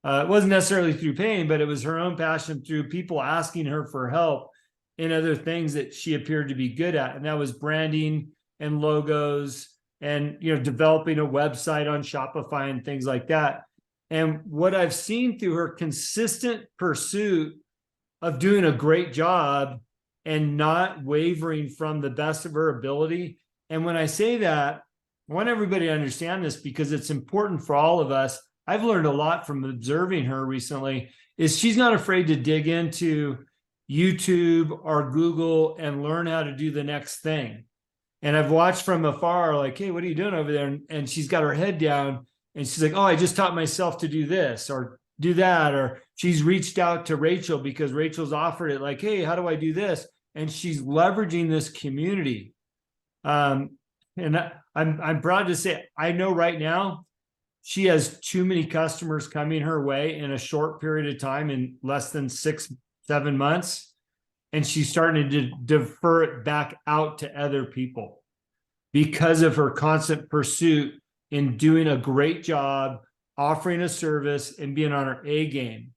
It wasn't necessarily through pain, but it was her own passion through people asking her for help in other things that she appeared to be good at. And that was branding and logos and, developing a website on Shopify and things like that. And what I've seen through her consistent pursuit of doing a great job and not wavering from the best of her ability. And when I say that, I want everybody to understand this because it's important for all of us. I've learned a lot from observing her recently, is she's not afraid to dig into YouTube or Google and learn how to do the next thing. And I've watched from afar, like, hey, what are you doing over there? And she's got her head down and she's like, oh, I just taught myself to do this or do that. Or she's reached out to Rachel because Rachel's offered it, like, hey, how do I do this? And she's leveraging this community. And I'm proud to say, I know right now, she has too many customers coming her way in a short period of time, in less than 6-7 months. And she's starting to defer it back out to other people because of her constant pursuit in doing a great job, offering a service and being on her A game.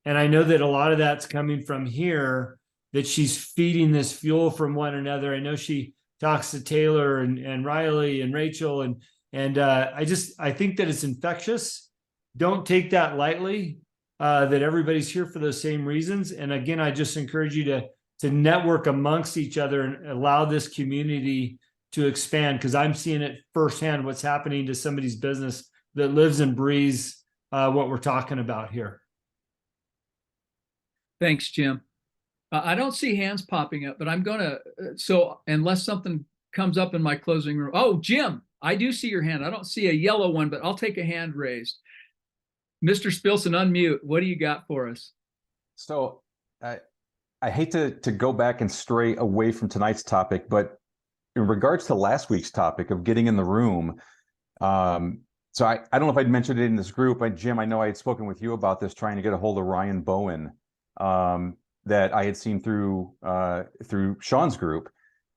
And I know that a lot of that's coming from here, that she's feeding this fuel from one another. I know she talks to Taylor and Riley and Rachel, and I think that it's infectious. Don't take that lightly, that everybody's here for those same reasons. And again, I just encourage you to network amongst each other and allow this community to expand, because I'm seeing it firsthand what's happening to somebody's business that lives and breathes what we're talking about here. Thanks, Jim. I don't see hands popping up, but I'm going to, so unless something comes up in my closing room. Oh, Jim, I do see your hand. I don't see a yellow one, but I'll take a hand raised. Mr. Spilson, unmute. What do you got for us? So I hate to go back and stray away from tonight's topic, but in regards to last week's topic of getting in the room, so I don't know if I'd mentioned it in this group. Jim, I know I had spoken with you about this, trying to get a hold of Ryan Bowen, that I had seen through Sean's group.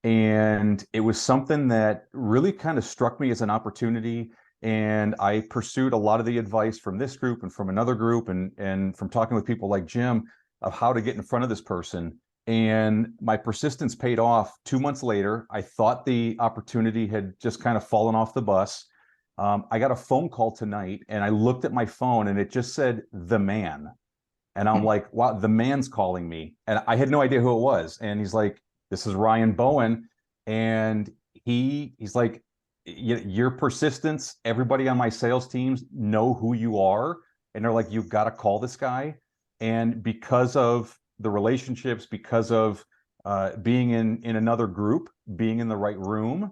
And it was something that really kind of struck me as an opportunity. And I pursued a lot of the advice from this group and from another group and from talking with people like Jim of how to get in front of this person. And my persistence paid off. 2 months later, I thought the opportunity had just kind of fallen off the bus. I got a phone call tonight and I looked at my phone and it just said the man. And I'm like, wow, the man's calling me. And I had no idea who it was. And he's like, this is Ryan Bowen. And he's like, your persistence, everybody on my sales teams know who you are. And they're like, you've got to call this guy. And because of the relationships, because of being in another group, being in the right room,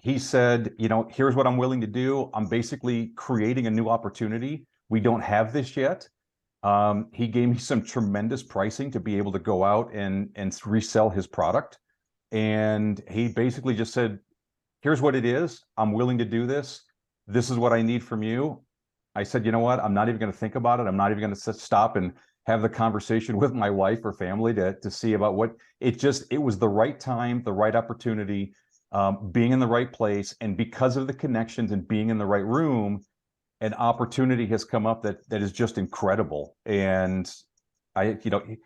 he said, here's what I'm willing to do. I'm basically creating a new opportunity. We don't have this yet. He gave me some tremendous pricing to be able to go out and resell his product. And he basically just said, here's what it is. I'm willing to do this. This is what I need from you. I said, you know what? I'm not even going to think about it. I'm not even going to stop and have the conversation with my wife or family to see about what it was the right time, the right opportunity, being in the right place. And because of the connections and being in the right room, an opportunity has come up that is just incredible. And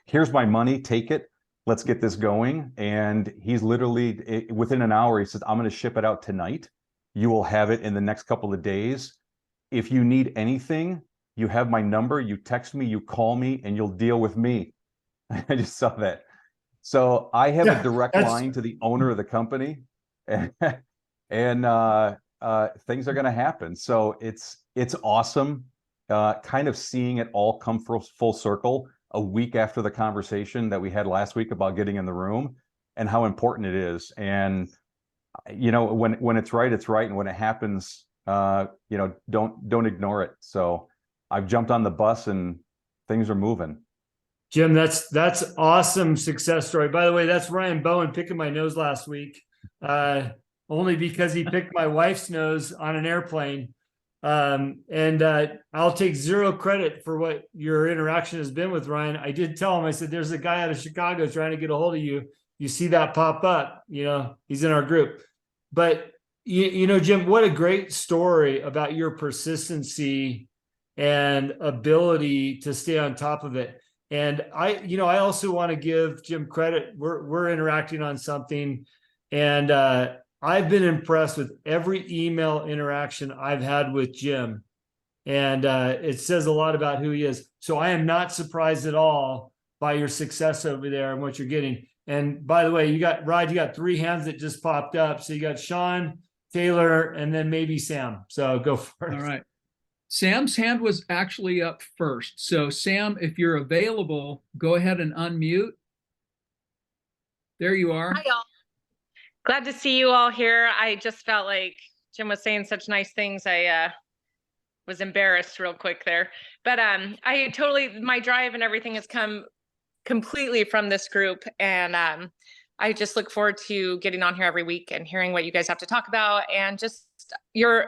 here's my money, take it. Let's get this going. And he's literally within an hour, he says, I'm going to ship it out tonight. You will have it in the next couple of days. If you need anything, you have my number, you text me, you call me, and you'll deal with me. I just saw that. So I have a direct line to the owner of the company, and things are going to happen. So it's awesome, kind of seeing it all come full circle a week after the conversation that we had last week about getting in the room and how important it is. And when it's right, and when it happens, don't ignore it. So I've jumped on the bus and things are moving. Jim, that's awesome success story. By the way, that's Ryan Bowen picking my nose last week, only because he picked my wife's nose on an airplane. I'll take zero credit for what your interaction has been with Ryan. I did tell him, I said, there's a guy out of Chicago trying to get a hold of you. You see that pop up, he's in our group. But Jim, what a great story about your persistency and ability to stay on top of it. And I also want to give Jim credit. We're interacting on something, and I've been impressed with every email interaction I've had with Jim, and it says a lot about who he is. So I am not surprised at all by your success over there and what you're getting. And by the way, you got 3 hands that just popped up. So you got Sean, Taylor, and then maybe Sam. So go for it. All right. Sam's hand was actually up first. So Sam, if you're available, go ahead and unmute. There you are. Hi, y'all. Glad to see you all here. I just felt like Jim was saying such nice things. I was embarrassed real quick there. But my drive and everything has come completely from this group. And I just look forward to getting on here every week and hearing what you guys have to talk about, and just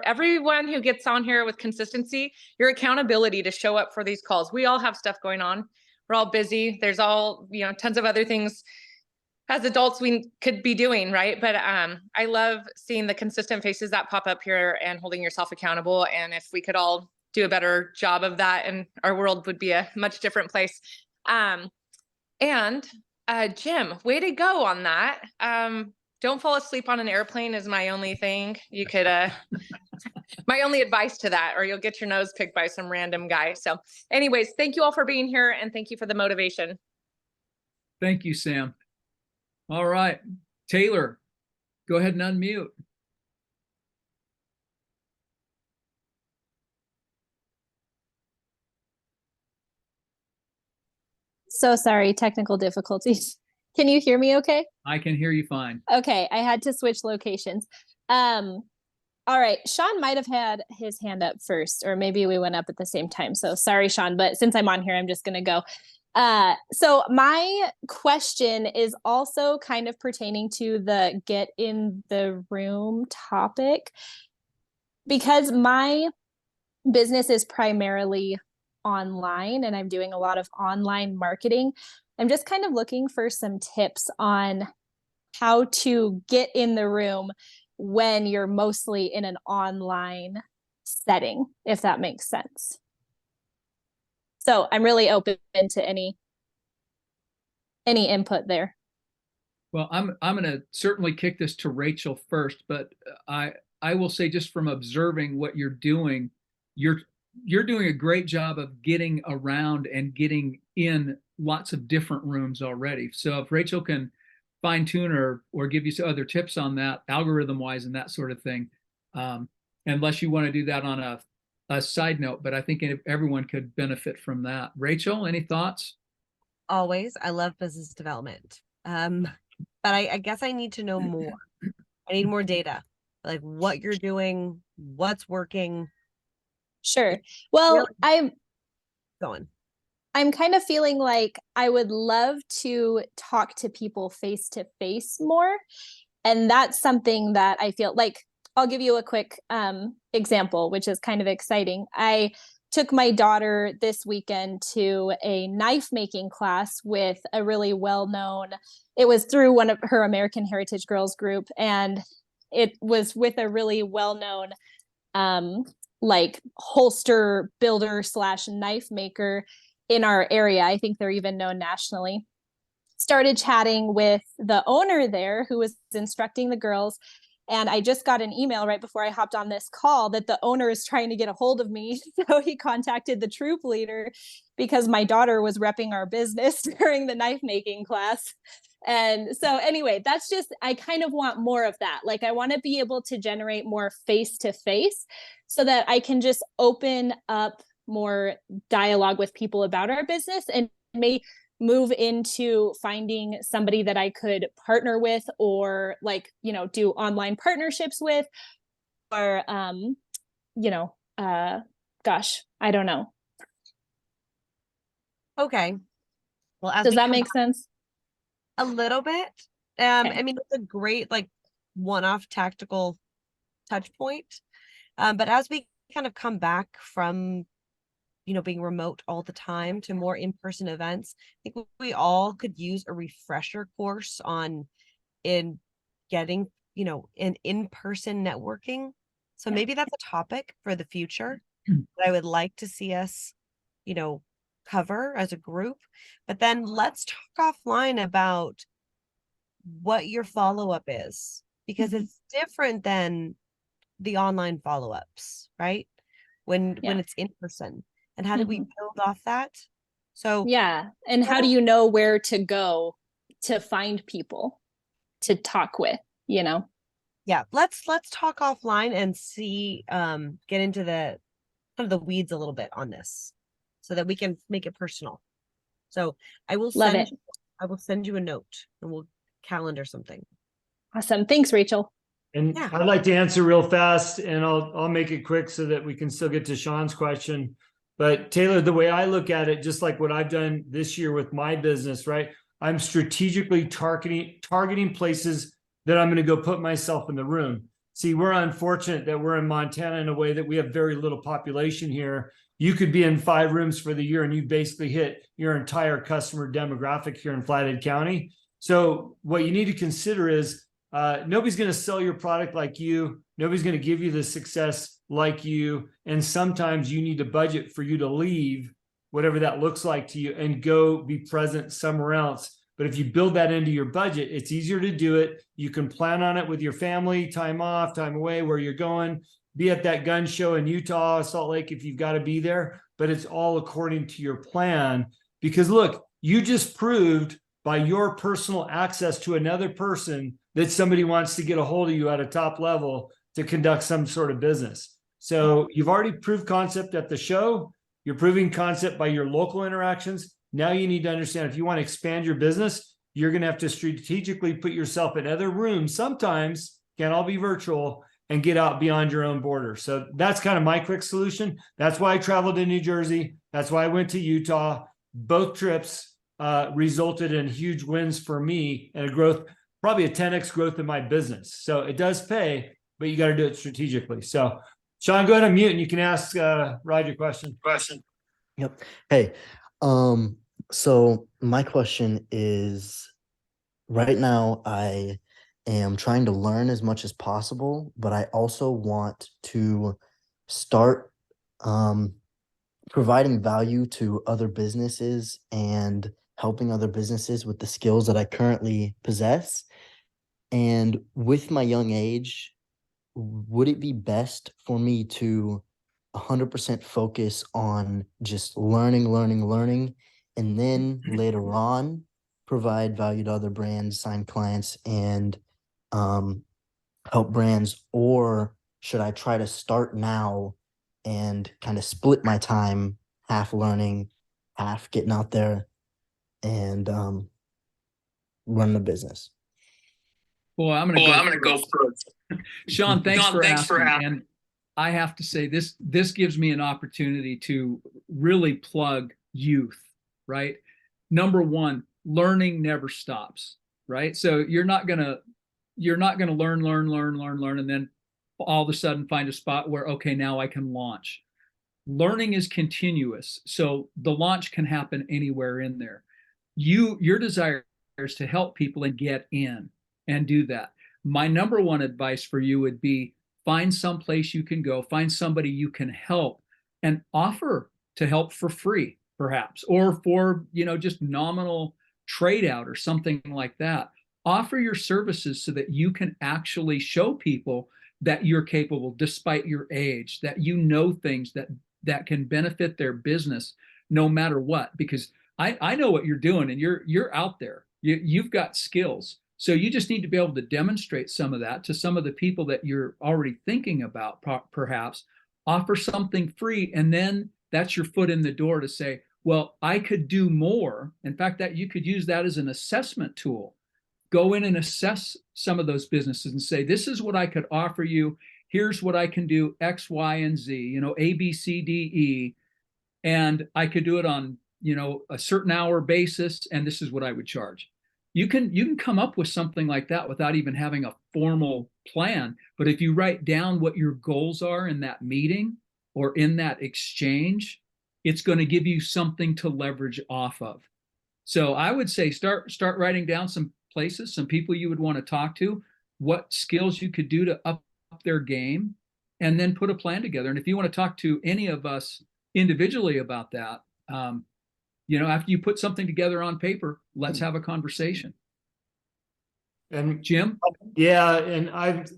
everyone who gets on here with consistency, your accountability to show up for these calls. We all have stuff going on. We're all busy. There's all, tons of other things as adults we could be doing, right? But I love seeing the consistent faces that pop up here and holding yourself accountable. And if we could all do a better job of that, and our world would be a much different place. Jim, way to go on that. Don't fall asleep on an airplane is my only thing. You could, my only advice to that, or you'll get your nose picked by some random guy. So anyways, thank you all for being here, and thank you for the motivation. Thank you, Sam. All right, Taylor, go ahead and unmute. So sorry, technical difficulties. Can you hear me okay? I can hear you fine. Okay, I had to switch locations. All right, Sean might have had his hand up first, or maybe we went up at the same time. So sorry, Sean, but since I'm on here, I'm just gonna go. So my question is also kind of pertaining to the get in the room topic, because my business is primarily online and I'm doing a lot of online marketing. I'm just kind of looking for some tips on how to get in the room when you're mostly in an online setting, if that makes sense. So I'm really open to any input there. Well, I'm going to certainly kick this to Rachel first, but I will say, just from observing what you're doing, you're doing a great job of getting around and getting in lots of different rooms already. So if Rachel can fine tune or give you some other tips on that, algorithm wise and that sort of thing, unless you want to do that on a side note, but I think everyone could benefit from that. Rachel, any thoughts? Always. I love business development. But I guess I need to know more. I need more data, like what you're doing, what's working. Sure. Well, Really going. I'm kind of feeling like I would love to talk to people face to face more. And that's something that I feel like, I'll give you a quick example, which is kind of exciting. I took my daughter this weekend to a knife making class with a really well-known, it was through one of her American Heritage Girls group, and it was with a really well-known like holster builder / knife maker in our area. I think they're even known nationally. Started chatting with the owner there who was instructing the girls. And I just got an email right before I hopped on this call that the owner is trying to get a hold of me. So he contacted the troop leader because my daughter was repping our business during the knife making class. And so anyway, that's just, I kind of want more of that. Like I want to be able to generate more face to face so that I can just open up more dialogue with people about our business and may move into finding somebody that I could partner with or like, you know, do online partnerships with or, you know, gosh, I don't know. Okay. Well, as Does we that come make sense? a little bit. Okay. I mean, it's a great like one-off tactical touch point. But as we kind of come back from, you know, being remote all the time to more in-person events, I think we all could use a refresher course on in getting, you know, an in-person networking. So Yeah. maybe that's a topic for the future that I would like to see us, you know, cover as a group. But then let's talk offline about what your follow-up is, because it's different than the online follow-ups, right? When it's in person. And how do we build off that? So yeah. And how do you know where to go to find people to talk with, you know? yeah, let's talk offline and see, get into the kind of the weeds a little bit on this so that we can make it personal. So I will Love it. I will send you a note and we'll calendar something. Awesome. Thanks, Rachel. And Yeah. I'd like to answer real fast, and I'll make it quick so that we can still get to Sean's question. But Taylor, the way I look at it, just like what I've done this year with my business, right? I'm strategically targeting places that I'm going to go put myself in the room. See, we're unfortunate that we're in Montana in a way that we have very little population here. You could be in 5 rooms for the year and you basically hit your entire customer demographic here in Flathead County. So what you need to consider is nobody's going to sell your product like you. Nobody's going to give you the success like you. And sometimes you need to budget for you to leave, whatever that looks like to you, and go be present somewhere else. But if you build that into your budget, it's easier to do it. You can plan on it with your family, time off, time away, where you're going. Be at that gun show in Utah, Salt Lake, if you've got to be there. But it's all according to your plan. Because look, you just proved by your personal access to another person that somebody wants to get a hold of you at a top level to conduct some sort of business. So you've already proved concept at the show. You're proving concept by your local interactions. Now you need to understand, if you want to expand your business, you're going to have to strategically put yourself in other rooms. Sometimes can't all be virtual, and get out beyond your own border. So that's kind of my quick solution. That's why I traveled to New Jersey. That's why I went to Utah. Both trips resulted in huge wins for me and a growth, probably a 10x growth in my business. So it does pay, but you got to do it strategically. So Sean, go ahead and mute and you can ask Rod your question. Yep. Hey, so my question is, right now I am trying to learn as much as possible, but I also want to start providing value to other businesses and helping other businesses with the skills that I currently possess. And with my young age, would it be best for me to 100% focus on just learning, and then later on provide value to other brands, sign clients, and help brands? Or should I try to start now and kind of split my time, half learning, half getting out there and run the business? Well, I'm gonna go first. Sean, thanks for asking. And I have to say this gives me an opportunity to really plug youth, right? Number one, learning never stops, right? So you're not gonna learn, and then all of a sudden find a spot where, okay, now I can launch. Learning is continuous, so the launch can happen anywhere in there. Your desire is to help people and get in and do that. My number one advice for you would be find some place you can go, find somebody you can help, and offer to help for free, perhaps, or for, just nominal trade out or something like that. Offer your services so that you can actually show people that you're capable despite your age, that you know things that can benefit their business no matter what. Because I know what you're doing, and you're out there. You've got skills. So you just need to be able to demonstrate some of that to some of the people that you're already thinking about, perhaps. Offer something free, and then that's your foot in the door to say, well, I could do more. In fact, that you could use that as an assessment tool. Go in and assess some of those businesses and say, this is what I could offer you. Here's what I can do, X, Y, and Z, A, B, C, D, E. And I could do it on, a certain hour basis, and this is what I would charge. You can come up with something like that without even having a formal plan. But if you write down what your goals are in that meeting or in that exchange, it's going to give you something to leverage off of. So I would say start writing down some places, some people you would want to talk to, what skills you could do to up their game, and then put a plan together. And if you want to talk to any of us individually about that, after you put something together on paper, let's have a conversation. And Jim? Yeah, and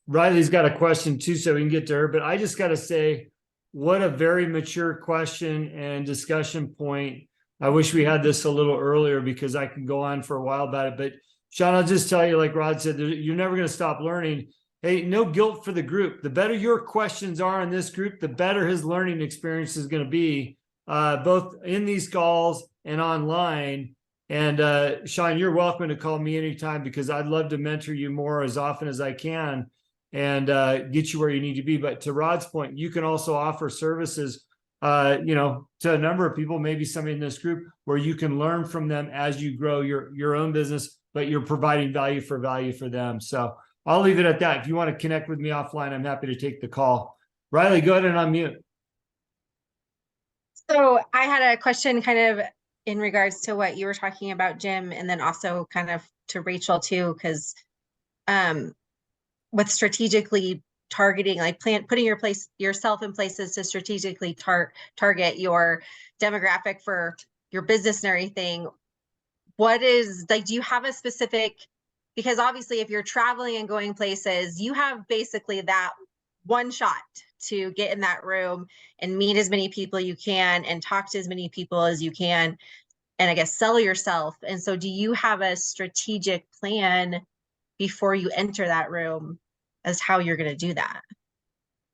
Riley's got a question too, so we can get to her, but I just got to say, what a very mature question and discussion point. I wish we had this a little earlier, because I can go on for a while about it. But Sean, I'll just tell you, like Rod said, you're never going to stop learning. Hey, no guilt for the group. The better your questions are in this group, the better his learning experience is going to be, both in these calls and online. And Sean, you're welcome to call me anytime, because I'd love to mentor you more as often as I can and get you where you need to be. But to Rod's point, you can also offer services, to a number of people, maybe somebody in this group, where you can learn from them as you grow your own business, but you're providing value for them. So I'll leave it at that. If you want to connect with me offline, I'm happy to take the call. Riley, go ahead and unmute. So I had a question kind of in regards to what you were talking about, Jim, and then also kind of to Rachel too, because with strategically targeting, like putting yourself in places to strategically target your demographic for your business and everything. What is, like, do you have a specific, because obviously if you're traveling and going places, you have basically that one shot to get in that room and meet as many people you can and talk to as many people as you can, and I guess sell yourself. And so do you have a strategic plan before you enter that room as how you're going to do that?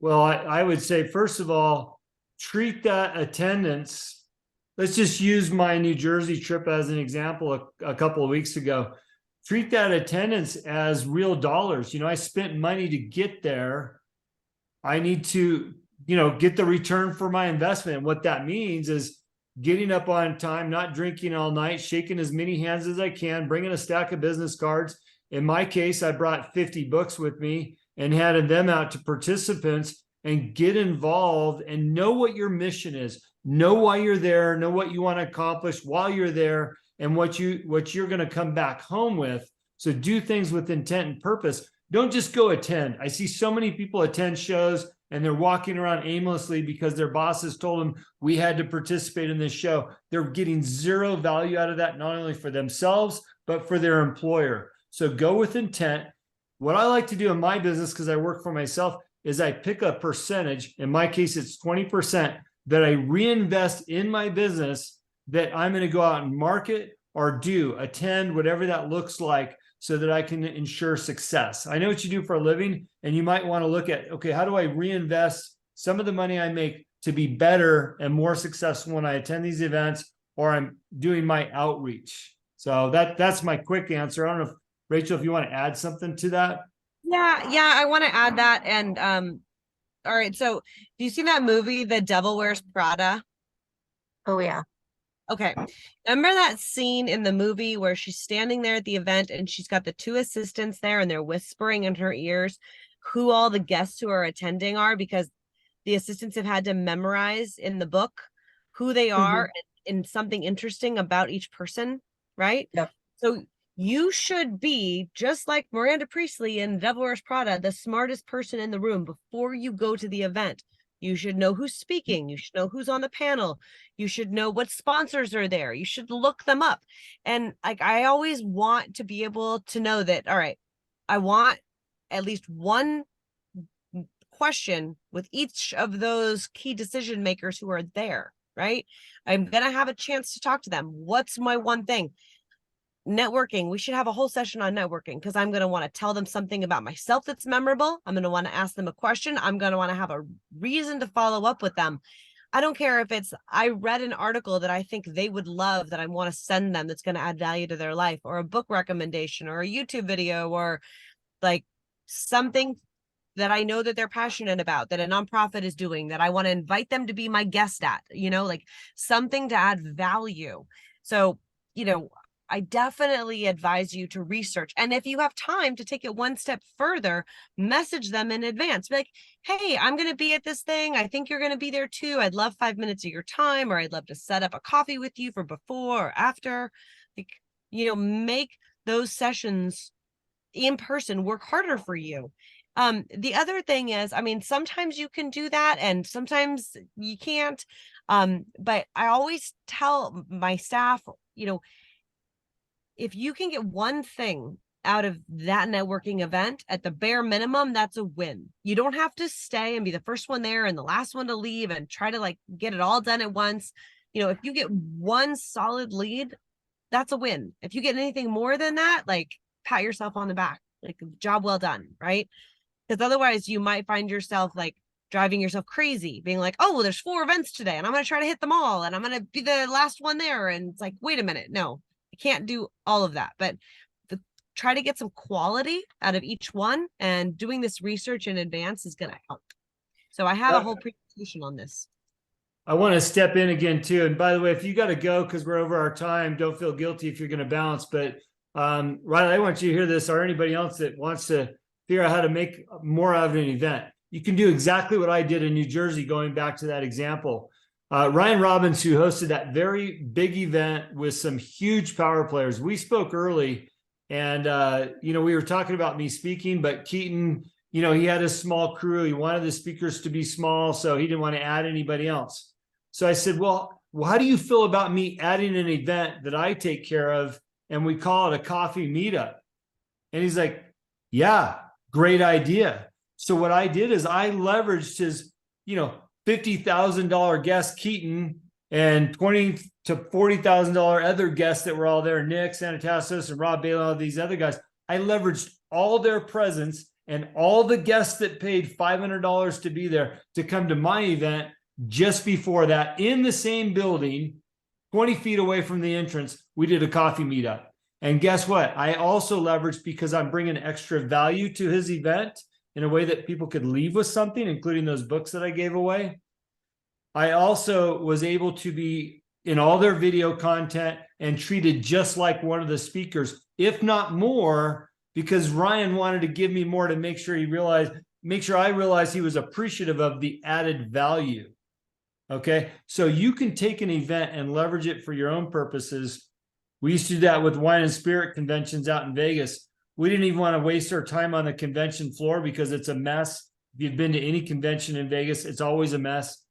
Well, I would say, first of all, treat that attendance. Let's just use my New Jersey trip as an example a couple of weeks ago. Treat that attendance as real dollars. I spent money to get there. I need to, get the return for my investment. And what that means is getting up on time, not drinking all night, shaking as many hands as I can, bringing a stack of business cards. In my case, I brought 50 books with me and handed them out to participants, and get involved and know what your mission is. Know why you're there, know what you want to accomplish while you're there, and what you're going to come back home with. So do things with intent and purpose. Don't just go attend. I see so many people attend shows and they're walking around aimlessly because their bosses told them we had to participate in this show. They're getting zero value out of that, not only for themselves, but for their employer. So go with intent. what I like to do in my business, because I work for myself, is I pick a percentage. In my case, it's 20% that I reinvest in my business that I'm going to go out and market or attend, whatever that looks like, so that I can ensure success. I know what you do for a living, and you might want to look at, okay, how do I reinvest some of the money I make to be better and more successful when I attend these events or I'm doing my outreach? So that's my quick answer. I don't know if Rachel, if you want to add something to that. Yeah, I want to add that. And all right, so do you see that movie, The Devil Wears Prada? Oh yeah. Okay. Remember that scene in the movie where she's standing there at the event and she's got the two assistants there and they're whispering in her ears who all the guests who are attending are, because the assistants have had to memorize in the book who they are and something interesting about each person, right? Yep. So you should be, just like Miranda Priestley in Devil Wears Prada, the smartest person in the room before you go to the event. You should know who's speaking. You should know who's on the panel. You should know what sponsors are there. You should look them up. And like, I always want to be able to know that, all right, I want at least one question with each of those key decision makers who are there, right? I'm going to have a chance to talk to them. What's my one thing? Networking. We should have a whole session on networking, because I'm going to want to tell them something about myself that's memorable. I'm going to want to ask them a question. I'm going to want to have a reason to follow up with them. I don't care if it's, I read an article that I think they would love that I want to send them that's going to add value to their life, or a book recommendation, or a YouTube video, or like something that I know that they're passionate about, that a nonprofit is doing, that I want to invite them to be my guest at, like something to add value. So, I definitely advise you to research. And if you have time to take it one step further, message them in advance. Be like, hey, I'm going to be at this thing. I think you're going to be there too. I'd love 5 minutes of your time, or I'd love to set up a coffee with you for before or after. Like, make those sessions in person work harder for you. The other thing is, sometimes you can do that and sometimes you can't. But I always tell my staff, if you can get one thing out of that networking event, at the bare minimum, that's a win. You don't have to stay and be the first one there and the last one to leave and try to get it all done at once. If you get one solid lead, that's a win. If you get anything more than that, pat yourself on the back, job well done, right? Because otherwise you might find yourself driving yourself crazy, being like, oh, well, there's 4 events today and I'm going to try to hit them all and I'm going to be the last one there. And it's like, wait a minute, no. Can't do all of that, but try to get some quality out of each one, and doing this research in advance is going to help. So I have a whole presentation on this. I want to step in again too. And by the way, if you got to go because we're over our time, don't feel guilty if you're going to bounce. But Riley, I want you to hear this, or anybody else that wants to figure out how to make more out of an event. You can do exactly what I did in New Jersey, going back to that example. Ryan Robbins, who hosted that very big event with some huge power players, we spoke early, and we were talking about me speaking, but Keaton, he had a small crew. He wanted the speakers to be small, so he didn't want to add anybody else. So I said, well, how do you feel about me adding an event that I take care of, and we call it a coffee meetup? And he's like, yeah, great idea. So what I did is I leveraged his, $50,000 guest Keaton and $20,000 to $40,000 other guests that were all there, Nick Santatassos and Rob Bailey, all these other guys. I leveraged all their presence and all the guests that paid $500 to be there to come to my event just before that, in the same building, 20 feet away from the entrance. We did a coffee meetup. And guess what? I also leveraged, because I'm bringing extra value to his event in a way that people could leave with something, including those books that I gave away. I also was able to be in all their video content and treated just like one of the speakers, if not more, because Ryan wanted to give me more to make sure I realized he was appreciative of the added value. Okay. So you can take an event and leverage it for your own purposes. We used to do that with wine and spirit conventions out in Vegas. We didn't even want to waste our time on the convention floor because it's a mess. If you've been to any convention in Vegas, it's always a mess.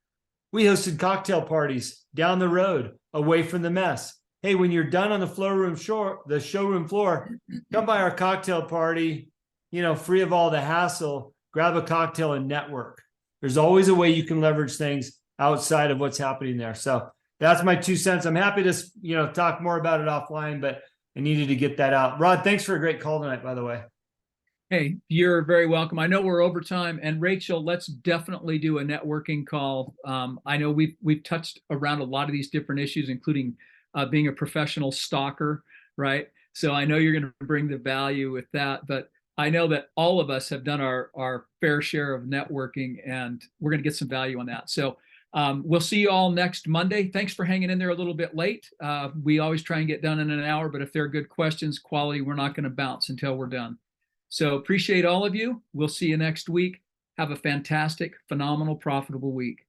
We hosted cocktail parties down the road, away from the mess. Hey, when you're done on the showroom floor, come by our cocktail party. free of all the hassle, grab a cocktail and network. There's always a way you can leverage things outside of what's happening there. So that's my 2 cents. I'm happy to, talk more about it offline, but I needed to get that out. Rod, thanks for a great call tonight, by the way. Hey, you're very welcome. I know we're over time, and Rachel, let's definitely do a networking call. I know we've touched around a lot of these different issues, including being a professional stalker, right? So I know you're going to bring the value with that, but I know that all of us have done our fair share of networking, and we're going to get some value on that. So we'll see you all next Monday. Thanks for hanging in there a little bit late. We always try and get done in an hour, but if there are good questions, quality, we're not going to bounce until we're done. So appreciate all of you. We'll see you next week. Have a fantastic, phenomenal, profitable week.